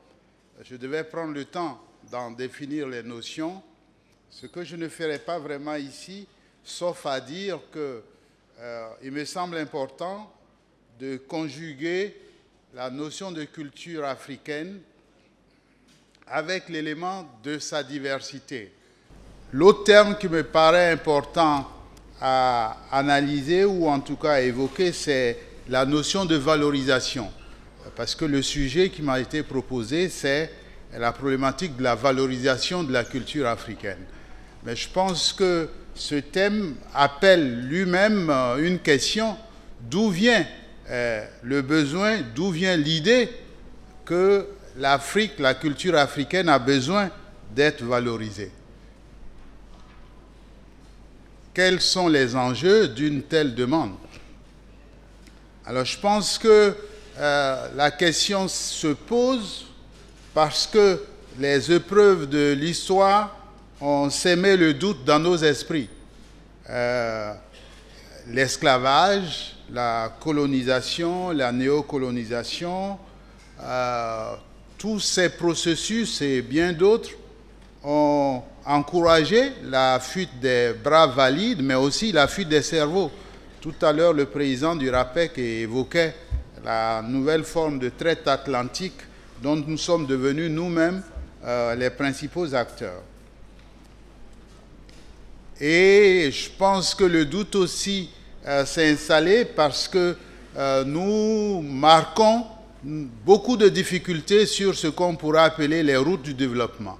Speaker 9: je devais prendre le temps d'en définir les notions, ce que je ne ferai pas vraiment ici, sauf à dire qu'il me semble important de conjuguer la notion de culture africaine avec l'élément de sa diversité. L'autre terme qui me paraît important à analyser ou en tout cas à évoquer, c'est la notion de valorisation. Parce que le sujet qui m'a été proposé, c'est la problématique de la valorisation de la culture africaine. Mais je pense que ce thème appelle lui-même une question: d'où vient le besoin, d'où vient l'idée que l'Afrique, la culture africaine a besoin d'être valorisée? Quels sont les enjeux d'une telle demande? Alors je pense que la question se pose parce que les épreuves de l'histoire ont sémé le doute dans nos esprits. L'esclavage, la colonisation, la néocolonisation, tous ces processus et bien d'autres ont encouragé la fuite des bras valides, mais aussi la fuite des cerveaux. Tout à l'heure, le président du RAPEC évoquait la nouvelle forme de traite atlantique dont nous sommes devenus nous-mêmes les principaux acteurs. Et je pense que le doute aussi s'est installé parce que nous marquons beaucoup de difficultés sur ce qu'on pourrait appeler les routes du développement.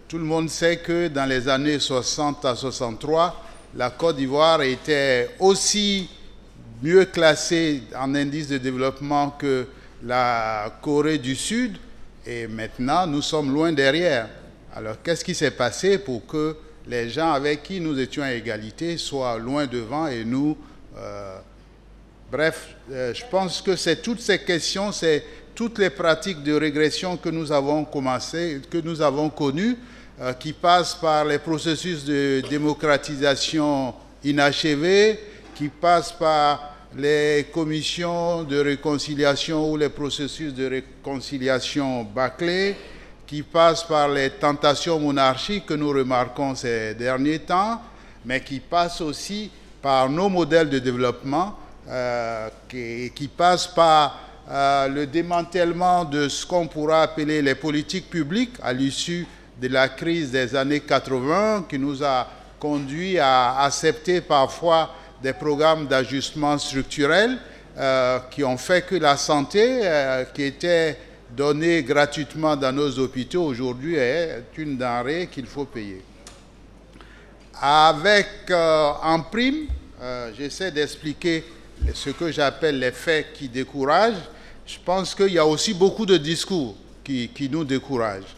Speaker 9: Tout le monde sait que dans les années 60 à 63, la Côte d'Ivoire était aussi mieux classée en indice de développement que la Corée du Sud, et maintenant nous sommes loin derrière. Alors qu'est-ce qui s'est passé pour que les gens avec qui nous étions à égalité soient loin devant et nous... Bref, je pense que c'est toutes ces questions, c'est toutes les pratiques de régression que nous avons connues, qui passent par les processus de démocratisation inachevés, qui passent par les commissions de réconciliation ou les processus de réconciliation bâclés, qui passent par les tentations monarchiques que nous remarquons ces derniers temps, mais qui passent aussi par nos modèles de développement, qui passent par le démantèlement de ce qu'on pourra appeler les politiques publiques à l'issue de la crise des années 80, qui nous a conduit à accepter parfois des programmes d'ajustement structurel qui ont fait que la santé qui était donnée gratuitement dans nos hôpitaux aujourd'hui est une denrée qu'il faut payer. Avec en prime, j'essaie d'expliquer ce que j'appelle les faits qui découragent. Je pense qu'il y a aussi beaucoup de discours qui nous découragent.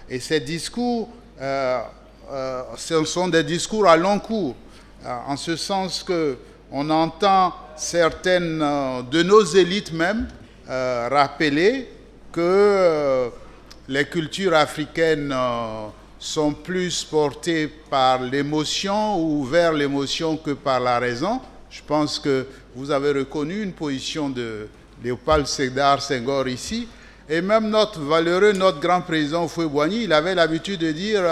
Speaker 9: Et ces discours, ce sont des discours à long cours, en ce sens qu'on entend certaines de nos élites même rappeler que les cultures africaines sont plus portées par l'émotion ou vers l'émotion que par la raison. Je pense que vous avez reconnu une position de Léopold Sédar Senghor ici. Et même notre grand président Houphouët-Boigny, il avait l'habitude de dire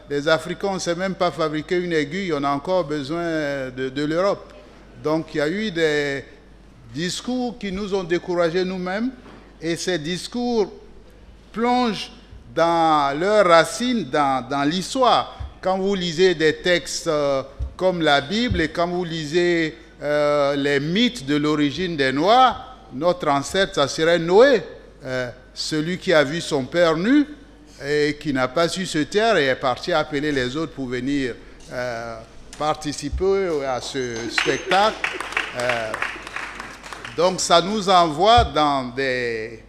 Speaker 9: les Africains, on ne sait même pas fabriquer une aiguille, on a encore besoin de l'Europe. Donc il y a eu des discours qui nous ont découragés nous-mêmes, et ces discours plongent dans leurs racines, dans l'histoire. Quand vous lisez des textes comme la Bible et quand vous lisez les mythes de l'origine des Noirs, notre ancêtre, ça serait Noé, celui qui a vu son père nu et qui n'a pas su se taire et est parti appeler les autres pour venir participer à ce spectacle. Donc ça nous envoie dans des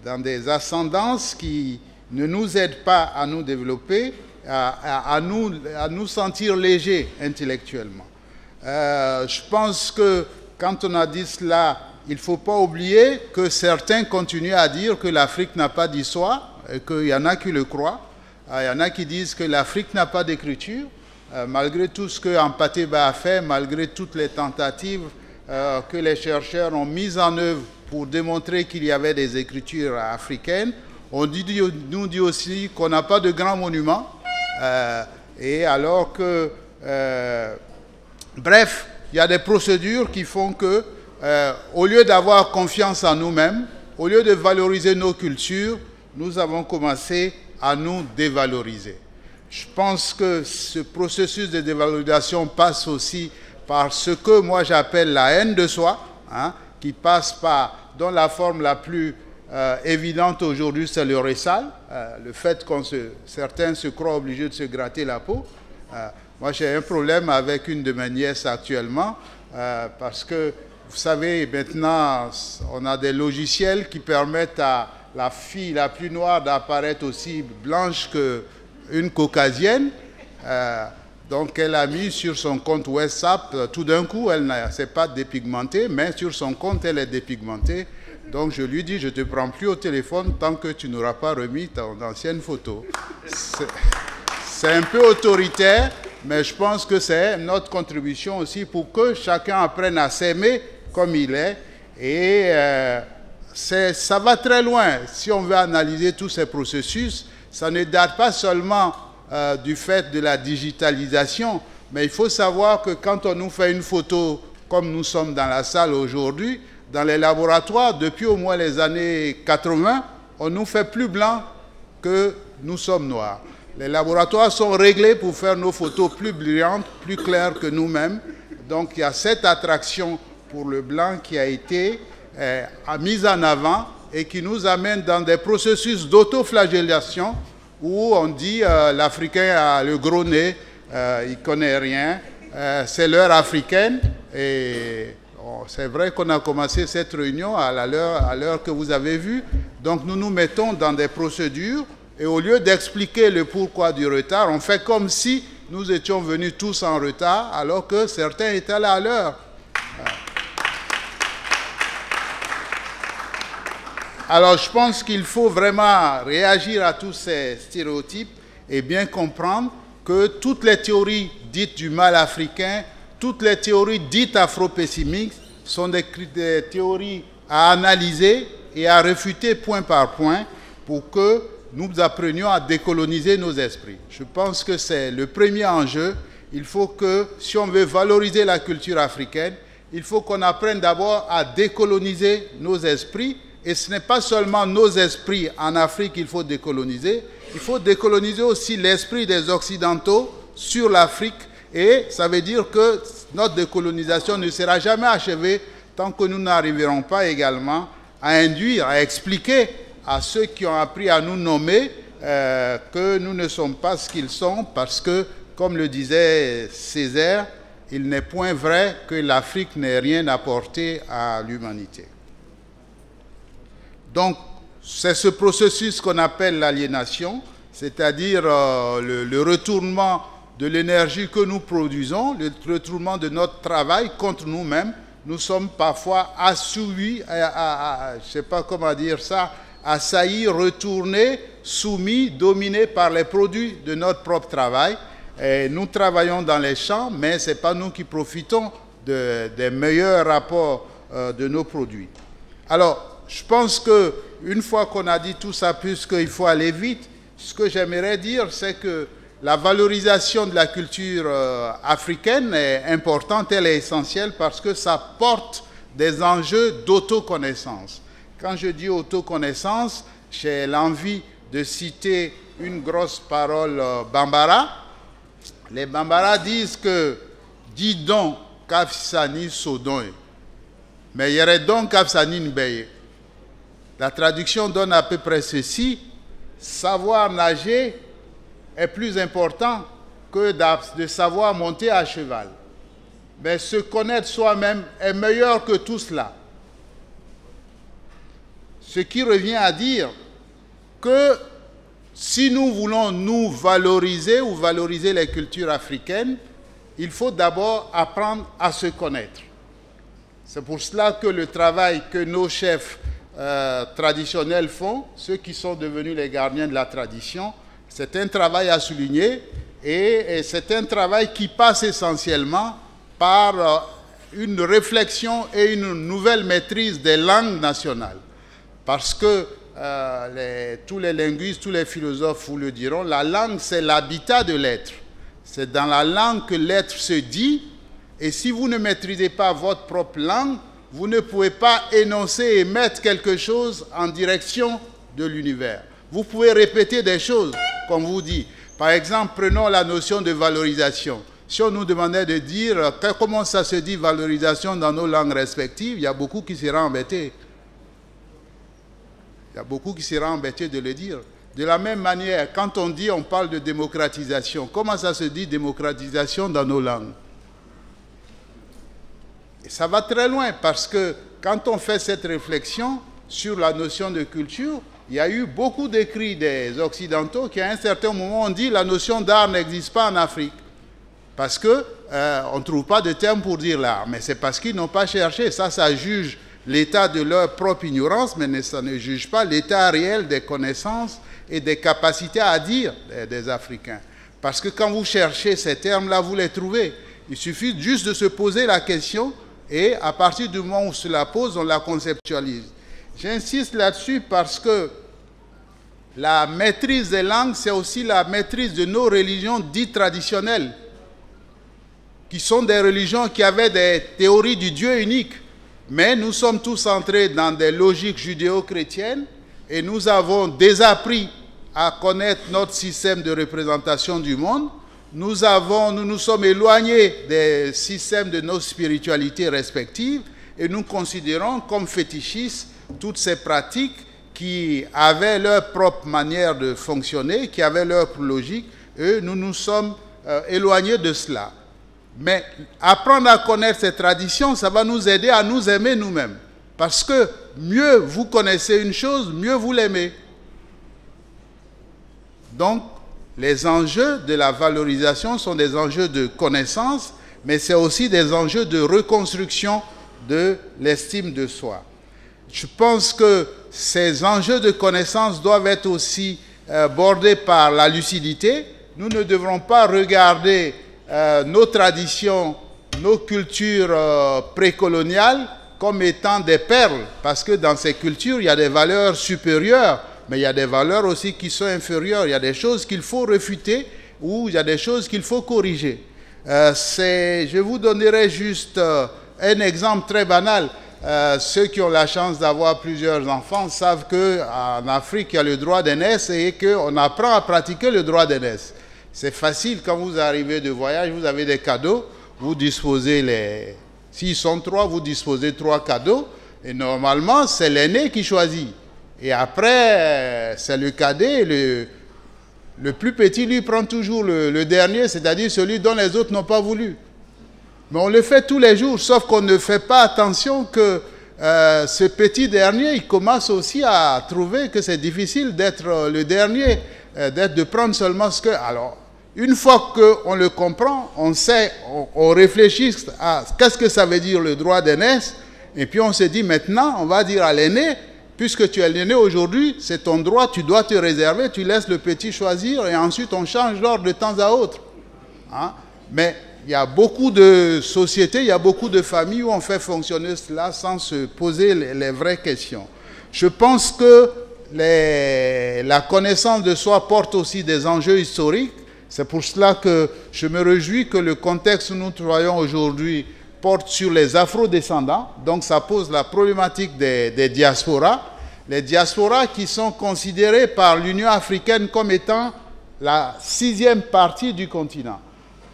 Speaker 9: dans des ascendances qui ne nous aident pas à nous développer, à nous sentir légers intellectuellement. Je pense que quand on a dit cela, il ne faut pas oublier que certains continuent à dire que l'Afrique n'a pas d'histoire, et qu'il y en a qui le croient. Il y en a qui disent que l'Afrique n'a pas d'écriture, malgré tout ce que Ampateba a fait, malgré toutes les tentatives que les chercheurs ont mises en œuvre pour démontrer qu'il y avait des écritures africaines. On nous dit aussi qu'on n'a pas de grands monuments, et alors que, bref, il y a des procédures qui font que, au lieu d'avoir confiance en nous-mêmes, au lieu de valoriser nos cultures, nous avons commencé à nous dévaloriser. Je pense que ce processus de dévalorisation passe aussi par ce que moi j'appelle la haine de soi, hein, qui passe par, dont la forme la plus évidente aujourd'hui, c'est le réçal, le fait que certains se croient obligés de se gratter la peau. Moi j'ai un problème avec une de mes nièces actuellement, parce que, vous savez, maintenant on a des logiciels qui permettent à la fille la plus noire d'apparaître aussi blanche qu'une caucasienne. Donc elle a mis sur son compte WhatsApp, tout d'un coup, elle ne s'est pas dépigmentée, mais sur son compte, elle est dépigmentée. Donc je lui dis, je ne te prends plus au téléphone tant que tu n'auras pas remis ton ancienne photo. C'est un peu autoritaire, mais je pense que c'est notre contribution aussi pour que chacun apprenne à s'aimer comme il est. Et ça va très loin. Si on veut analyser tous ces processus, ça ne date pas seulement du fait de la digitalisation, mais il faut savoir que quand on nous fait une photo, comme nous sommes dans la salle aujourd'hui, dans les laboratoires, depuis au moins les années 80, on nous fait plus blanc que nous sommes noirs. Les laboratoires sont réglés pour faire nos photos plus brillantes, plus claires que nous-mêmes. Donc il y a cette attraction pour le blanc qui a été mise en avant et qui nous amène dans des processus d'autoflagellation où on dit l'Africain a le gros nez, il ne connaît rien, c'est l'heure africaine. Et c'est vrai qu'on a commencé cette réunion à l'heure que vous avez vue. Donc nous nous mettons dans des procédures et au lieu d'expliquer le pourquoi du retard, on fait comme si nous étions venus tous en retard alors que certains étaient là à l'heure. Alors je pense qu'il faut vraiment réagir à tous ces stéréotypes et bien comprendre que toutes les théories dites du mal africain, toutes les théories dites afro-pessimistes sont des théories à analyser et à réfuter point par point pour que nous apprenions à décoloniser nos esprits. Je pense que c'est le premier enjeu. Il faut que, si on veut valoriser la culture africaine, il faut qu'on apprenne d'abord à décoloniser nos esprits. Et ce n'est pas seulement nos esprits en Afrique qu'il faut décoloniser, il faut décoloniser aussi l'esprit des Occidentaux sur l'Afrique. Et ça veut dire que notre décolonisation ne sera jamais achevée tant que nous n'arriverons pas également à induire, à expliquer à ceux qui ont appris à nous nommer que nous ne sommes pas ce qu'ils sont, parce que, comme le disait Césaire, il n'est point vrai que l'Afrique n'ait rien apporté à l'humanité. Donc, c'est ce processus qu'on appelle l'aliénation, c'est-à-dire le retournement de l'énergie que nous produisons, le retournement de notre travail contre nous-mêmes. Nous sommes parfois assouvis, je ne sais pas comment dire ça, assaillis, retournés, soumis, dominés par les produits de notre propre travail. Et nous travaillons dans les champs, mais ce n'est pas nous qui profitons des meilleurs rapports de nos produits. Alors, je pense qu'une fois qu'on a dit tout ça, puisqu'il faut aller vite, ce que j'aimerais dire, c'est que la valorisation de la culture africaine est importante, elle est essentielle parce que ça porte des enjeux d'autoconnaissance. Quand je dis autoconnaissance, j'ai l'envie de citer une grosse parole bambara. Les bambara disent que « dis donc kafsani sodon » mais il y aurait donc kafsani nbeye. La traduction donne à peu près ceci: savoir nager est plus important que de savoir monter à cheval. Mais se connaître soi-même est meilleur que tout cela. Ce qui revient à dire que si nous voulons nous valoriser ou valoriser les cultures africaines, il faut d'abord apprendre à se connaître. C'est pour cela que le travail que nos chefs traditionnels font, ceux qui sont devenus les gardiens de la tradition, c'est un travail à souligner et c'est un travail qui passe essentiellement par une réflexion et une nouvelle maîtrise des langues nationales. Parce que tous les linguistes, tous les philosophes vous le diront, la langue c'est l'habitat de l'être. C'est dans la langue que l'être se dit, et si vous ne maîtrisez pas votre propre langue, vous ne pouvez pas énoncer et mettre quelque chose en direction de l'univers. Vous pouvez répéter des choses, comme vous dit. Par exemple, prenons la notion de valorisation. Si on nous demandait de dire comment ça se dit valorisation dans nos langues respectives, il y a beaucoup qui seraient embêtés. Il y a beaucoup qui seraient embêtés de le dire. De la même manière, quand on parle de démocratisation, comment ça se dit démocratisation dans nos langues? Et ça va très loin parce que quand on fait cette réflexion sur la notion de culture, il y a eu beaucoup d'écrits des Occidentaux qui à un certain moment ont dit la notion d'art n'existe pas en Afrique. Parce qu'on ne trouve pas de terme pour dire l'art. Mais c'est parce qu'ils n'ont pas cherché. Ça juge l'état de leur propre ignorance, mais ça ne juge pas l'état réel des connaissances et des capacités à dire des Africains. Parce que quand vous cherchez ces termes-là, vous les trouvez. Il suffit juste de se poser la question et à partir du moment où on se la pose, on la conceptualise. J'insiste là-dessus parce que la maîtrise des langues, c'est aussi la maîtrise de nos religions dites traditionnelles, qui sont des religions qui avaient des théories du Dieu unique. Mais nous sommes tous entrés dans des logiques judéo-chrétiennes et nous avons désappris à connaître notre système de représentation du monde. Nous nous sommes éloignés des systèmes de nos spiritualités respectives et nous considérons comme fétichistes toutes ces pratiques qui avaient leur propre manière de fonctionner, qui avaient leur logique, et nous nous sommes éloignés de cela. Mais apprendre à connaître ces traditions, ça va nous aider à nous aimer nous-mêmes. Parce que mieux vous connaissez une chose, mieux vous l'aimez. Donc, les enjeux de la valorisation sont des enjeux de connaissance, mais c'est aussi des enjeux de reconstruction de l'estime de soi. Je pense que ces enjeux de connaissance doivent être aussi bordés par la lucidité. Nous ne devrons pas regarder nos traditions, nos cultures précoloniales comme étant des perles, parce que dans ces cultures, il y a des valeurs supérieures, mais il y a des valeurs aussi qui sont inférieures. Il y a des choses qu'il faut refuter ou il y a des choses qu'il faut corriger. Je vous donnerai juste un exemple très banal. Ceux qui ont la chance d'avoir plusieurs enfants savent qu'en Afrique, il y a le droit d'aînesse et qu'on apprend à pratiquer le droit d'aînesse. C'est facile, quand vous arrivez de voyage, vous avez des cadeaux, vous disposez s'ils sont 3, vous disposez 3 cadeaux, et normalement, c'est l'aîné qui choisit. Et après, c'est le cadet, le plus petit, lui, prend toujours le dernier, c'est-à-dire celui dont les autres n'ont pas voulu. Mais on le fait tous les jours, sauf qu'on ne fait pas attention que ce petit dernier, il commence aussi à trouver que c'est difficile d'être le dernier, de prendre seulement ce que... Alors, une fois qu'on le comprend, on sait, on réfléchit à qu'est-ce que ça veut dire le droit d'aînesse, et puis on se dit maintenant, on va dire à l'aîné, puisque tu es l'aîné aujourd'hui, c'est ton droit, tu dois te réserver, tu laisses le petit choisir, et ensuite on change l'ordre de temps à autre. Hein? Mais il y a beaucoup de sociétés, il y a beaucoup de familles où on fait fonctionner cela sans se poser les vraies questions. Je pense que la connaissance de soi porte aussi des enjeux historiques. C'est pour cela que je me réjouis que le contexte où nous travaillons aujourd'hui porte sur les afro-descendants. Donc ça pose la problématique des diasporas. Les diasporas qui sont considérées par l'Union africaine comme étant la 6e partie du continent.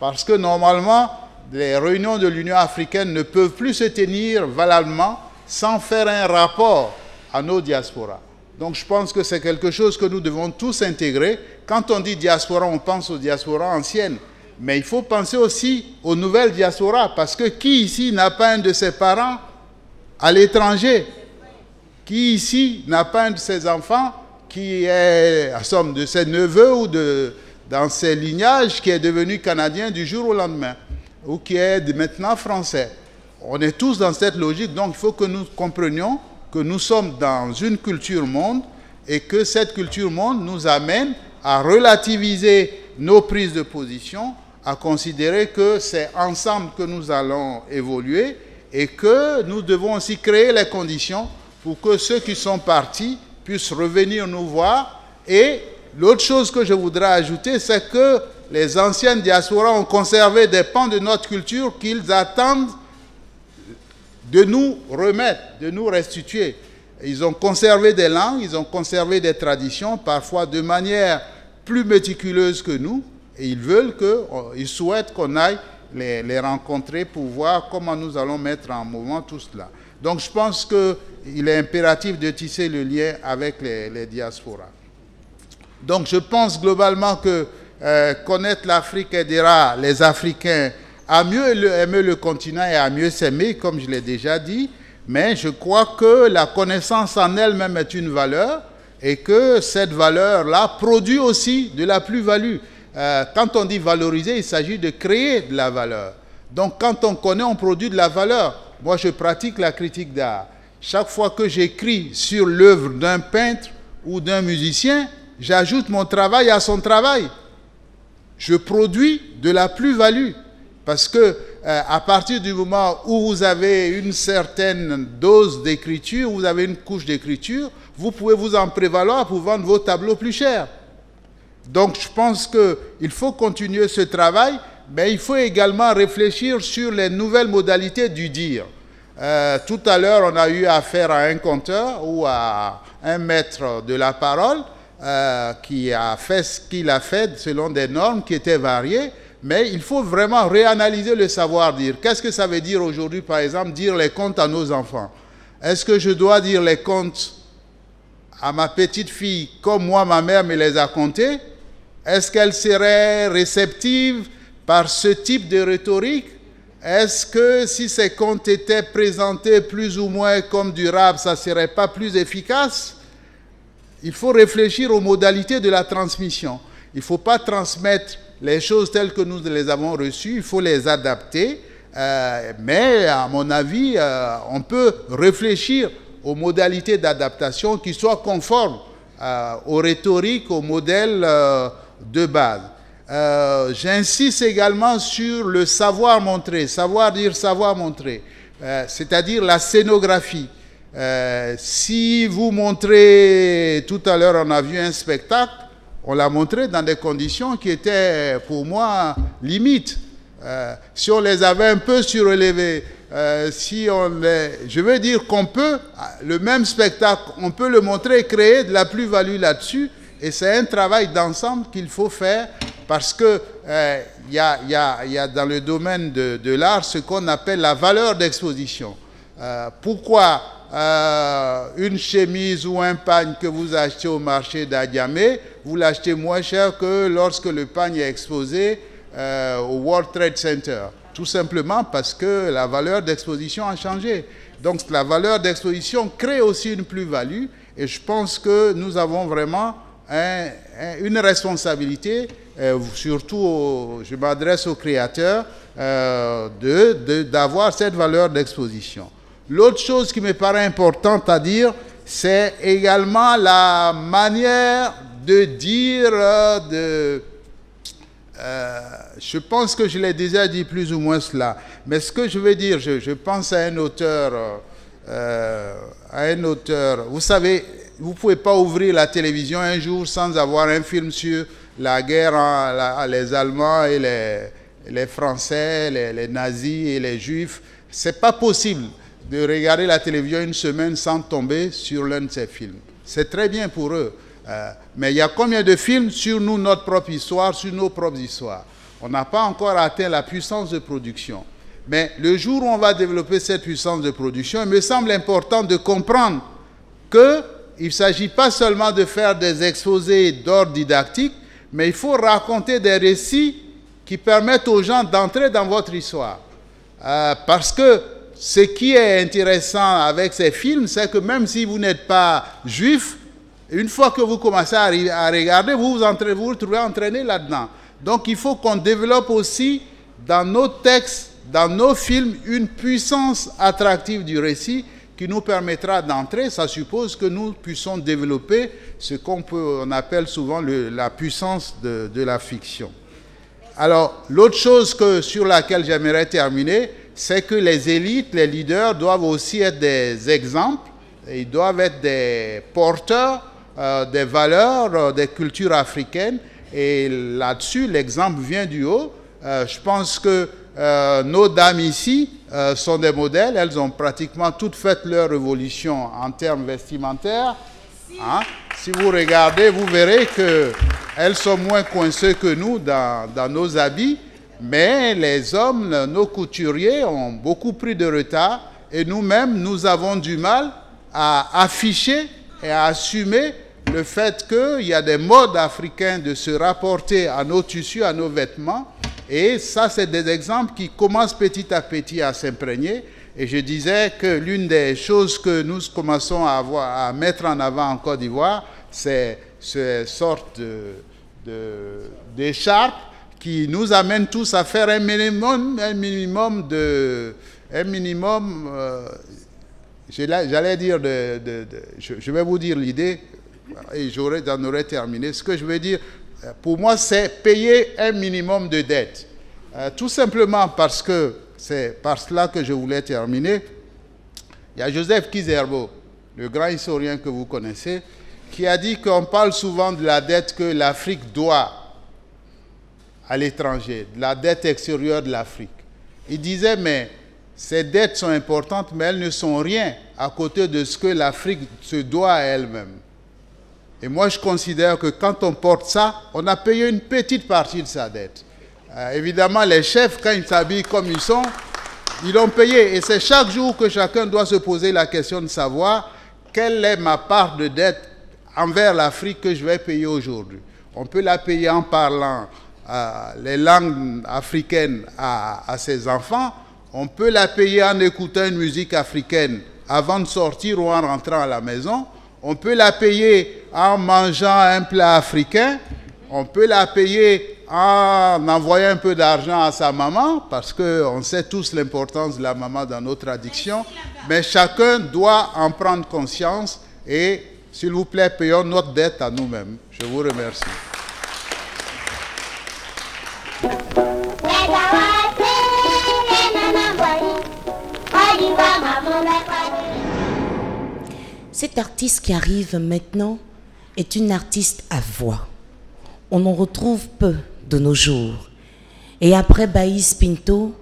Speaker 9: Parce que normalement, les réunions de l'Union africaine ne peuvent plus se tenir valablement sans faire un rapport à nos diasporas. Donc je pense que c'est quelque chose que nous devons tous intégrer. Quand on dit diaspora, on pense aux diasporas anciennes. Mais il faut penser aussi aux nouvelles diasporas. Parce que qui ici n'a pas un de ses parents à l'étranger? Qui ici n'a pas un de ses enfants qui est, à somme de ses neveux ou dans ses lignages, qui est devenu Canadien du jour au lendemain, ou qui est maintenant Français? On est tous dans cette logique, donc il faut que nous comprenions que nous sommes dans une culture monde et que cette culture monde nous amène à relativiser nos prises de position, à considérer que c'est ensemble que nous allons évoluer et que nous devons aussi créer les conditions pour que ceux qui sont partis puissent revenir nous voir. Et l'autre chose que je voudrais ajouter, c'est que les anciennes diasporas ont conservé des pans de notre culture qu'ils attendent de nous remettre, de nous restituer. Ils ont conservé des langues, ils ont conservé des traditions, parfois de manière plus méticuleuse que nous, et ils souhaitent qu'on aille les rencontrer pour voir comment nous allons mettre en mouvement tout cela. Donc je pense qu'il est impératif de tisser le lien avec les diasporas. Donc je pense globalement que connaître l'Afrique aidera les Africains à mieux aimer le continent et à mieux s'aimer, comme je l'ai déjà dit, mais je crois que la connaissance en elle-même est une valeur et que cette valeur-là produit aussi de la plus-value. Quand on dit valoriser, il s'agit de créer de la valeur. Donc quand on connaît, on produit de la valeur. Moi, je pratique la critique d'art. Chaque fois que j'écris sur l'œuvre d'un peintre ou d'un musicien, j'ajoute mon travail à son travail. Je produis de la plus-value. Parce que à partir du moment où vous avez une certaine dose d'écriture, vous avez une couche d'écriture, vous pouvez vous en prévaloir pour vendre vos tableaux plus chers. Donc je pense qu'il faut continuer ce travail, mais il faut également réfléchir sur les nouvelles modalités du dire. Tout à l'heure, on a eu affaire à un conteur ou à un maître de la parole qui a fait ce qu'il a fait selon des normes qui étaient variées. Mais il faut vraiment réanalyser le savoir-dire. Qu'est-ce que ça veut dire aujourd'hui, par exemple, dire les contes à nos enfants? Est-ce que je dois dire les contes à ma petite fille comme moi, ma mère me les a contés? Est-ce qu'elle serait réceptive par ce type de rhétorique? Est-ce que si ces contes étaient présentés plus ou moins comme du rap, ça ne serait pas plus efficace? Il faut réfléchir aux modalités de la transmission. Il ne faut pas transmettre les choses telles que nous les avons reçues, il faut les adapter. Mais à mon avis, on peut réfléchir aux modalités d'adaptation qui soient conformes aux rhétoriques, aux modèles de base. J'insiste également sur le savoir montrer, savoir dire, savoir montrer, c'est-à-dire la scénographie. Si vous montrez, tout à l'heure on a vu un spectacle, on l'a montré dans des conditions qui étaient pour moi limites. Si on les avait un peu surélevées, je veux dire qu'on peut, le même spectacle, on peut le montrer et créer de la plus-value là-dessus. Et c'est un travail d'ensemble qu'il faut faire parce que y a dans le domaine de l'art ce qu'on appelle la valeur d'exposition. Pourquoi une chemise ou un pagne que vous achetez au marché d'Adiamé, vous l'achetez moins cher que lorsque le pagne est exposé au World Trade Center? Tout simplement parce que la valeur d'exposition a changé. Donc la valeur d'exposition crée aussi une plus-value et je pense que nous avons vraiment une responsabilité, surtout je m'adresse aux créateurs, d'avoir cette valeur d'exposition. L'autre chose qui me paraît importante à dire, c'est également la manière de dire, je pense que je l'ai déjà dit plus ou moins cela, mais ce que je veux dire, je pense à un auteur, vous savez, vous ne pouvez pas ouvrir la télévision un jour sans avoir un film sur la guerre, les Allemands et les Français, les nazis et les Juifs. Ce n'est pas possible de regarder la télévision une semaine sans tomber sur l'un de ces films. C'est très bien pour eux. Mais il y a combien de films sur nous, notre propre histoire, sur nos propres histoires? On n'a pas encore atteint la puissance de production. Mais le jour où on va développer cette puissance de production, il me semble important de comprendre qu'il ne s'agit pas seulement de faire des exposés d'ordre didactique, mais il faut raconter des récits qui permettent aux gens d'entrer dans votre histoire. Parce que ce qui est intéressant avec ces films, c'est que même si vous n'êtes pas juif, une fois que vous commencez à regarder, vous vous retrouvez entraîné là-dedans. Donc il faut qu'on développe aussi dans nos textes, dans nos films, une puissance attractive du récit qui nous permettra d'entrer. Ça suppose que nous puissions développer ce qu'on appelle souvent la puissance de la fiction. Alors, l'autre chose sur laquelle j'aimerais terminer, c'est que les élites, les leaders doivent aussi être des exemples, ils doivent être des porteurs des valeurs, des cultures africaines. Et là-dessus, l'exemple vient du haut. Je pense que nos dames ici sont des modèles. Elles ont pratiquement toutes fait leur révolution en termes vestimentaires. Hein? Si vous regardez, vous verrez qu'elles sont moins coincées que nous dans nos habits. Mais les hommes, nos couturiers, ont beaucoup pris de retard. Et nous-mêmes, nous avons du mal à afficher et à assumer le fait qu'il y a des modes africains de se rapporter à nos tissus, à nos vêtements. Et ça, c'est des exemples qui commencent petit à petit à s'imprégner. Et je disais que l'une des choses que nous commençons à mettre en avant en Côte d'Ivoire, c'est cette sorte d'écharpe qui nous amène tous à faire un minimum j'allais dire, je vais vous dire l'idée, et j'en aurais terminé. Ce que je veux dire, pour moi, c'est payer un minimum de dette. Tout simplement parce que c'est par cela que je voulais terminer. Il y a Joseph Kizerbo, le grand historien que vous connaissez, qui a dit qu'on parle souvent de la dette que l'Afrique doit à l'étranger, de la dette extérieure de l'Afrique. Il disait, mais ces dettes sont importantes, mais elles ne sont rien à côté de ce que l'Afrique se doit à elle-même. Et moi, je considère que quand on porte ça, on a payé une petite partie de sa dette. Évidemment, les chefs, quand ils s'habillent comme ils sont, ils l'ont payé. Et c'est chaque jour que chacun doit se poser la question de savoir quelle est ma part de dette envers l'Afrique que je vais payer aujourd'hui. On peut la payer en parlant les langues africaines à ses enfants. On peut la payer en écoutant une musique africaine avant de sortir ou en rentrant à la maison. On peut la payer en mangeant un plat africain. On peut la payer en envoyant un peu d'argent à sa maman, parce qu'on sait tous l'importance de la maman dans nos traditions. Mais chacun doit en prendre conscience et, s'il vous plaît, payons notre dette à nous-mêmes. Je vous remercie.
Speaker 1: Cette artiste qui arrive maintenant est une artiste à voix. On en retrouve peu de nos jours. Et après Baïs Pinto,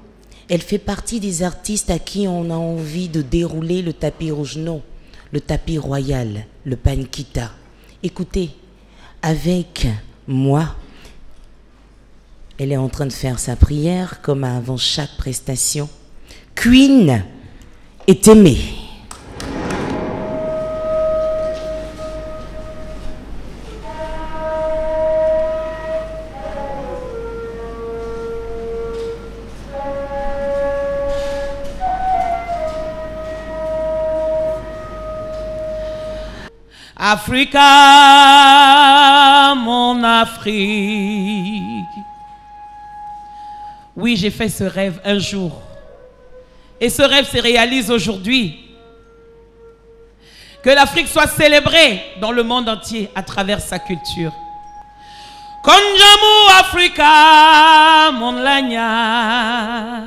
Speaker 1: elle fait partie des artistes à qui on a envie de dérouler le tapis rouge, non, le tapis royal, le pankita. Écoutez, avec moi, elle est en train de faire sa prière comme avant chaque prestation. Queen est aimée.
Speaker 10: Africa, mon Afrique. Oui, j'ai fait ce rêve un jour. Et ce rêve se réalise aujourd'hui. Que l'Afrique soit célébrée dans le monde entier à travers sa culture. Konjamu Africa, mon lanya.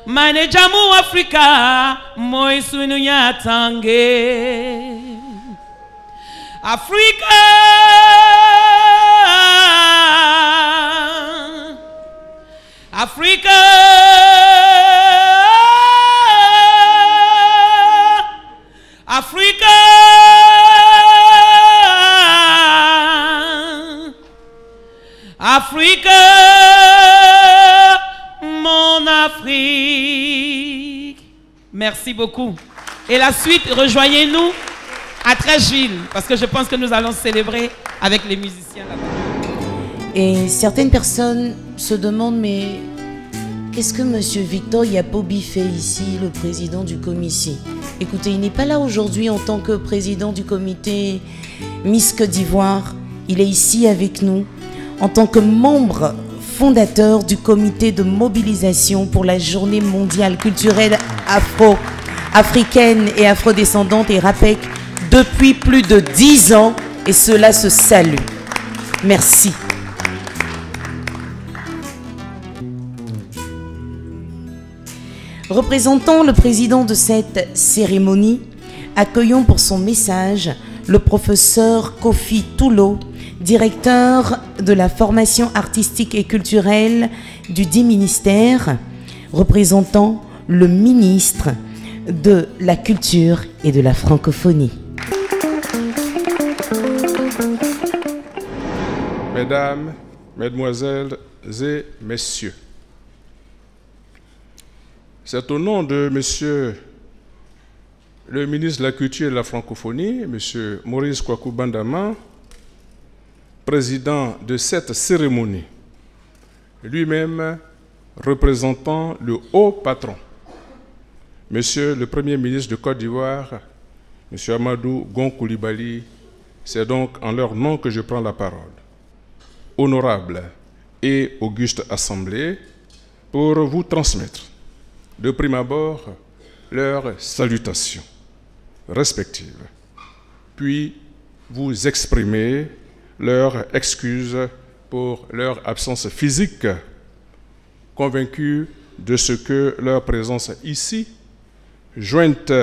Speaker 10: Manejamu Africa, moisununya tangue. Africa, Africa, Africa, Africa, mon Afrique. Merci beaucoup. Et la suite, rejoignez-nous à Treichville, parce que je pense que nous allons célébrer avec les musiciens là-bas.
Speaker 1: Et certaines personnes se demandent, mais qu'est-ce que Monsieur Victor Yapobi fait ici, le président du comité? Écoutez, il n'est pas là aujourd'hui en tant que président du comité Miss Côte d'Ivoire. Il est ici avec nous en tant que membre fondateur du comité de mobilisation pour la journée mondiale culturelle africaine et afrodescendante et RAPEC depuis plus de 10 ans, et cela se salue. Merci. Représentant le président de cette cérémonie, accueillons pour son message le professeur Kofi Toulo, directeur de la formation artistique et culturelle du dit ministère, représentant le ministre de la Culture et de la Francophonie.
Speaker 11: Mesdames, Mesdemoiselles et Messieurs, c'est au nom de Monsieur le ministre de la Culture et de la Francophonie, Monsieur Maurice Kwaku Bandama, président de cette cérémonie, lui-même représentant le haut patron, Monsieur le Premier ministre de Côte d'Ivoire, Monsieur Amadou Gon Coulibaly, c'est donc en leur nom que je prends la parole. Honorable et auguste Assemblée, pour vous transmettre de prime abord leurs salutations respectives, puis vous exprimer leurs excuses pour leur absence physique, convaincus de ce que leur présence ici, jointe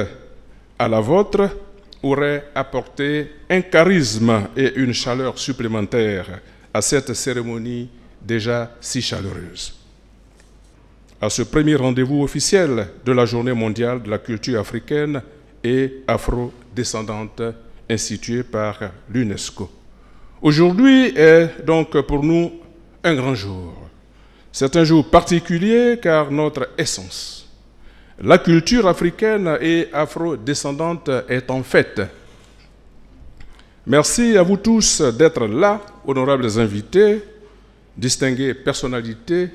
Speaker 11: à la vôtre, aurait apporté un charisme et une chaleur supplémentaire à cette cérémonie déjà si chaleureuse. À ce premier rendez-vous officiel de la Journée mondiale de la culture africaine et afro-descendante instituée par l'UNESCO. Aujourd'hui est donc pour nous un grand jour. C'est un jour particulier car notre essence, la culture africaine et afro-descendante, est en fête. Merci à vous tous d'être là, honorables invités, distinguées personnalités.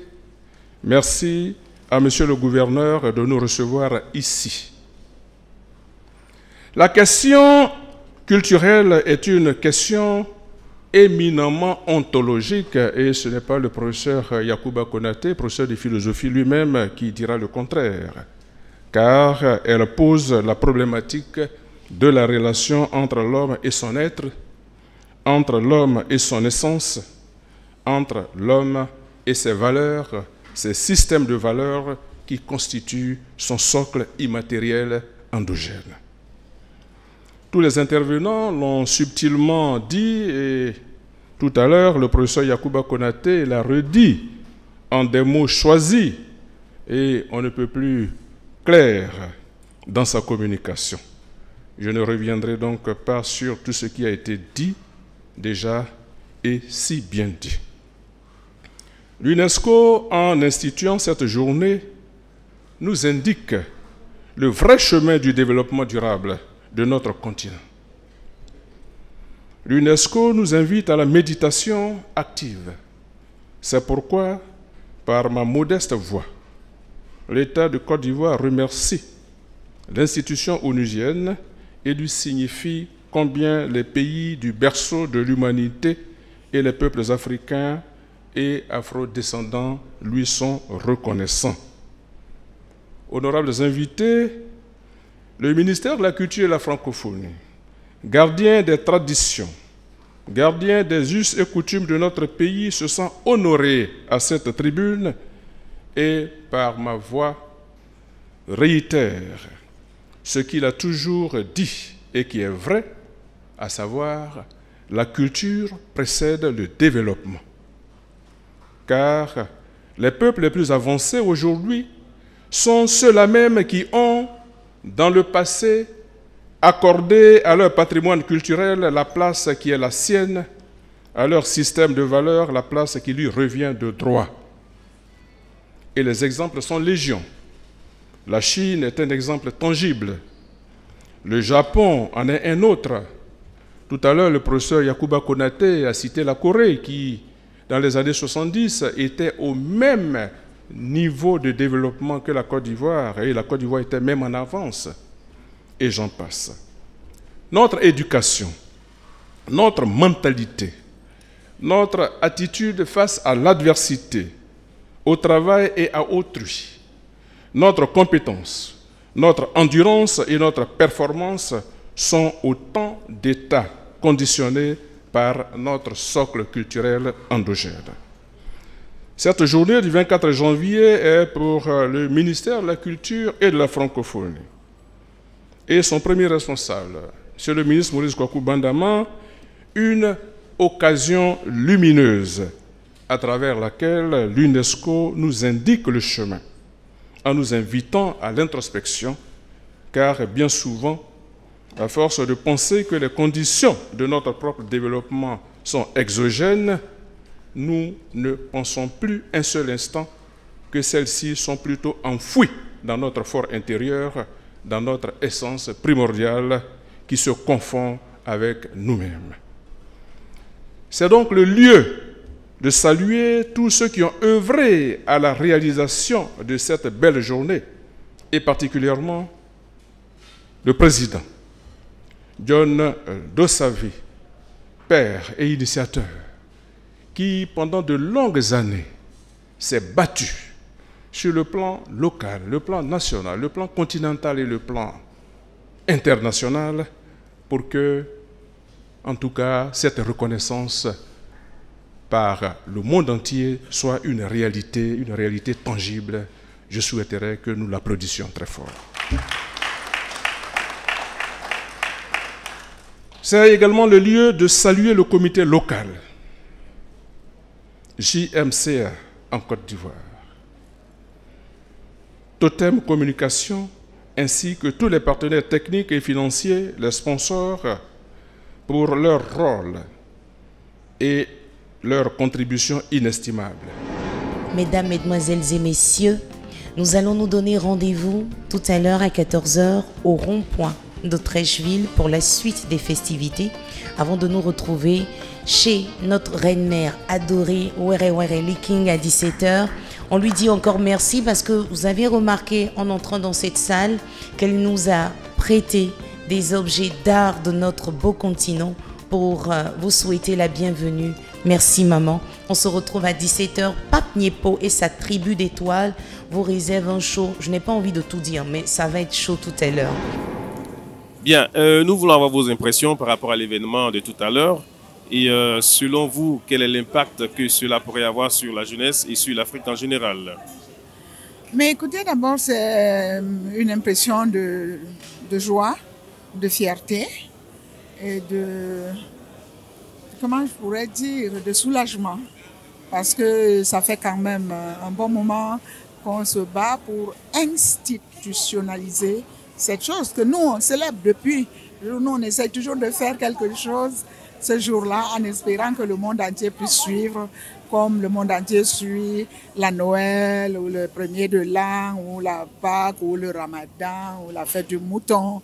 Speaker 11: Merci à Monsieur le gouverneur de nous recevoir ici. La question culturelle est une question éminemment ontologique et ce n'est pas le professeur Yacouba Konaté, professeur de philosophie lui-même, qui dira le contraire, car elle pose la problématique de la relation entre l'homme et son être, entre l'homme et son essence, entre l'homme et ses valeurs, ces systèmes de valeurs qui constituent son socle immatériel endogène. Tous les intervenants l'ont subtilement dit et tout à l'heure, le professeur Yacouba Konaté l'a redit en des mots choisis et on ne peut plus clair dans sa communication. Je ne reviendrai donc pas sur tout ce qui a été dit déjà et si bien dit. L'UNESCO, en instituant cette journée, nous indique le vrai chemin du développement durable de notre continent. L'UNESCO nous invite à la méditation active. C'est pourquoi, par ma modeste voix, l'État de Côte d'Ivoire remercie l'institution onusienne et lui signifie combien les pays du berceau de l'humanité et les peuples africains et afro-descendants lui sont reconnaissants. Honorables invités, le ministère de la Culture et de la Francophonie, gardien des traditions, gardien des us et coutumes de notre pays, se sent honoré à cette tribune et, par ma voix, réitère ce qu'il a toujours dit et qui est vrai, à savoir, la culture précède le développement. Car les peuples les plus avancés aujourd'hui sont ceux-là même qui ont, dans le passé, accordé à leur patrimoine culturel la place qui est la sienne, à leur système de valeurs la place qui lui revient de droit. Et les exemples sont légion. La Chine est un exemple tangible. Le Japon en est un autre. Tout à l'heure, le professeur Yacouba Konaté a cité la Corée qui, dans les années 70, était au même niveau de développement que la Côte d'Ivoire, et la Côte d'Ivoire était même en avance, et j'en passe. Notre éducation, notre mentalité, notre attitude face à l'adversité, au travail et à autrui, notre compétence, notre endurance et notre performance sont autant d'états conditionnés par notre socle culturel endogène. Cette journée du 24 janvier est pour le ministère de la Culture et de la Francophonie. Et son premier responsable, M. le ministre Maurice Kwaku Bandama, une occasion lumineuse à travers laquelle l'UNESCO nous indique le chemin, en nous invitant à l'introspection, car bien souvent, à force de penser que les conditions de notre propre développement sont exogènes, nous ne pensons plus un seul instant que celles-ci sont plutôt enfouies dans notre fort intérieur, dans notre essence primordiale qui se confond avec nous-mêmes. C'est donc le lieu de saluer tous ceux qui ont œuvré à la réalisation de cette belle journée, et particulièrement le président, John Dossavi, père et initiateur, qui pendant de longues années s'est battu sur le plan local, le plan national, le plan continental et le plan international pour que, en tout cas, cette reconnaissance par le monde entier soit une réalité tangible. Je souhaiterais que nous l'applaudissions très fort. C'est également le lieu de saluer le comité local, JMCA en Côte d'Ivoire, Totem Communication, ainsi que tous les partenaires techniques et financiers, les sponsors, pour leur rôle et leur contribution inestimable.
Speaker 1: Mesdames, Mesdemoiselles et Messieurs, nous allons nous donner rendez-vous tout à l'heure à 14 h au rond-point de Treichville pour la suite des festivités, avant de nous retrouver chez notre reine-mère adorée, Were Were Liking, à 17 h. On lui dit encore merci parce que vous avez remarqué en entrant dans cette salle qu'elle nous a prêté des objets d'art de notre beau continent pour vous souhaiter la bienvenue. Merci maman. On se retrouve à 17 h. Pape Niepo et sa tribu d'étoiles vous réservent un show. Je n'ai pas envie de tout dire, mais ça va être chaud tout à l'heure.
Speaker 12: Bien, nous voulons avoir vos impressions par rapport à l'événement de tout à l'heure. Et selon vous, quel est l'impact que cela pourrait avoir sur la jeunesse et sur l'Afrique en général?
Speaker 13: Mais écoutez, d'abord, c'est une impression de joie, de fierté et de, comment je pourrais dire, de soulagement. Parce que ça fait quand même un bon moment qu'on se bat pour institutionnaliser cette chose que nous, on célèbre depuis. Nous, on essaie toujours de faire quelque chose ce jour-là en espérant que le monde entier puisse suivre, comme le monde entier suit la Noël, ou le 1er de l'an, ou la Pâques, ou le Ramadan, ou la fête du mouton.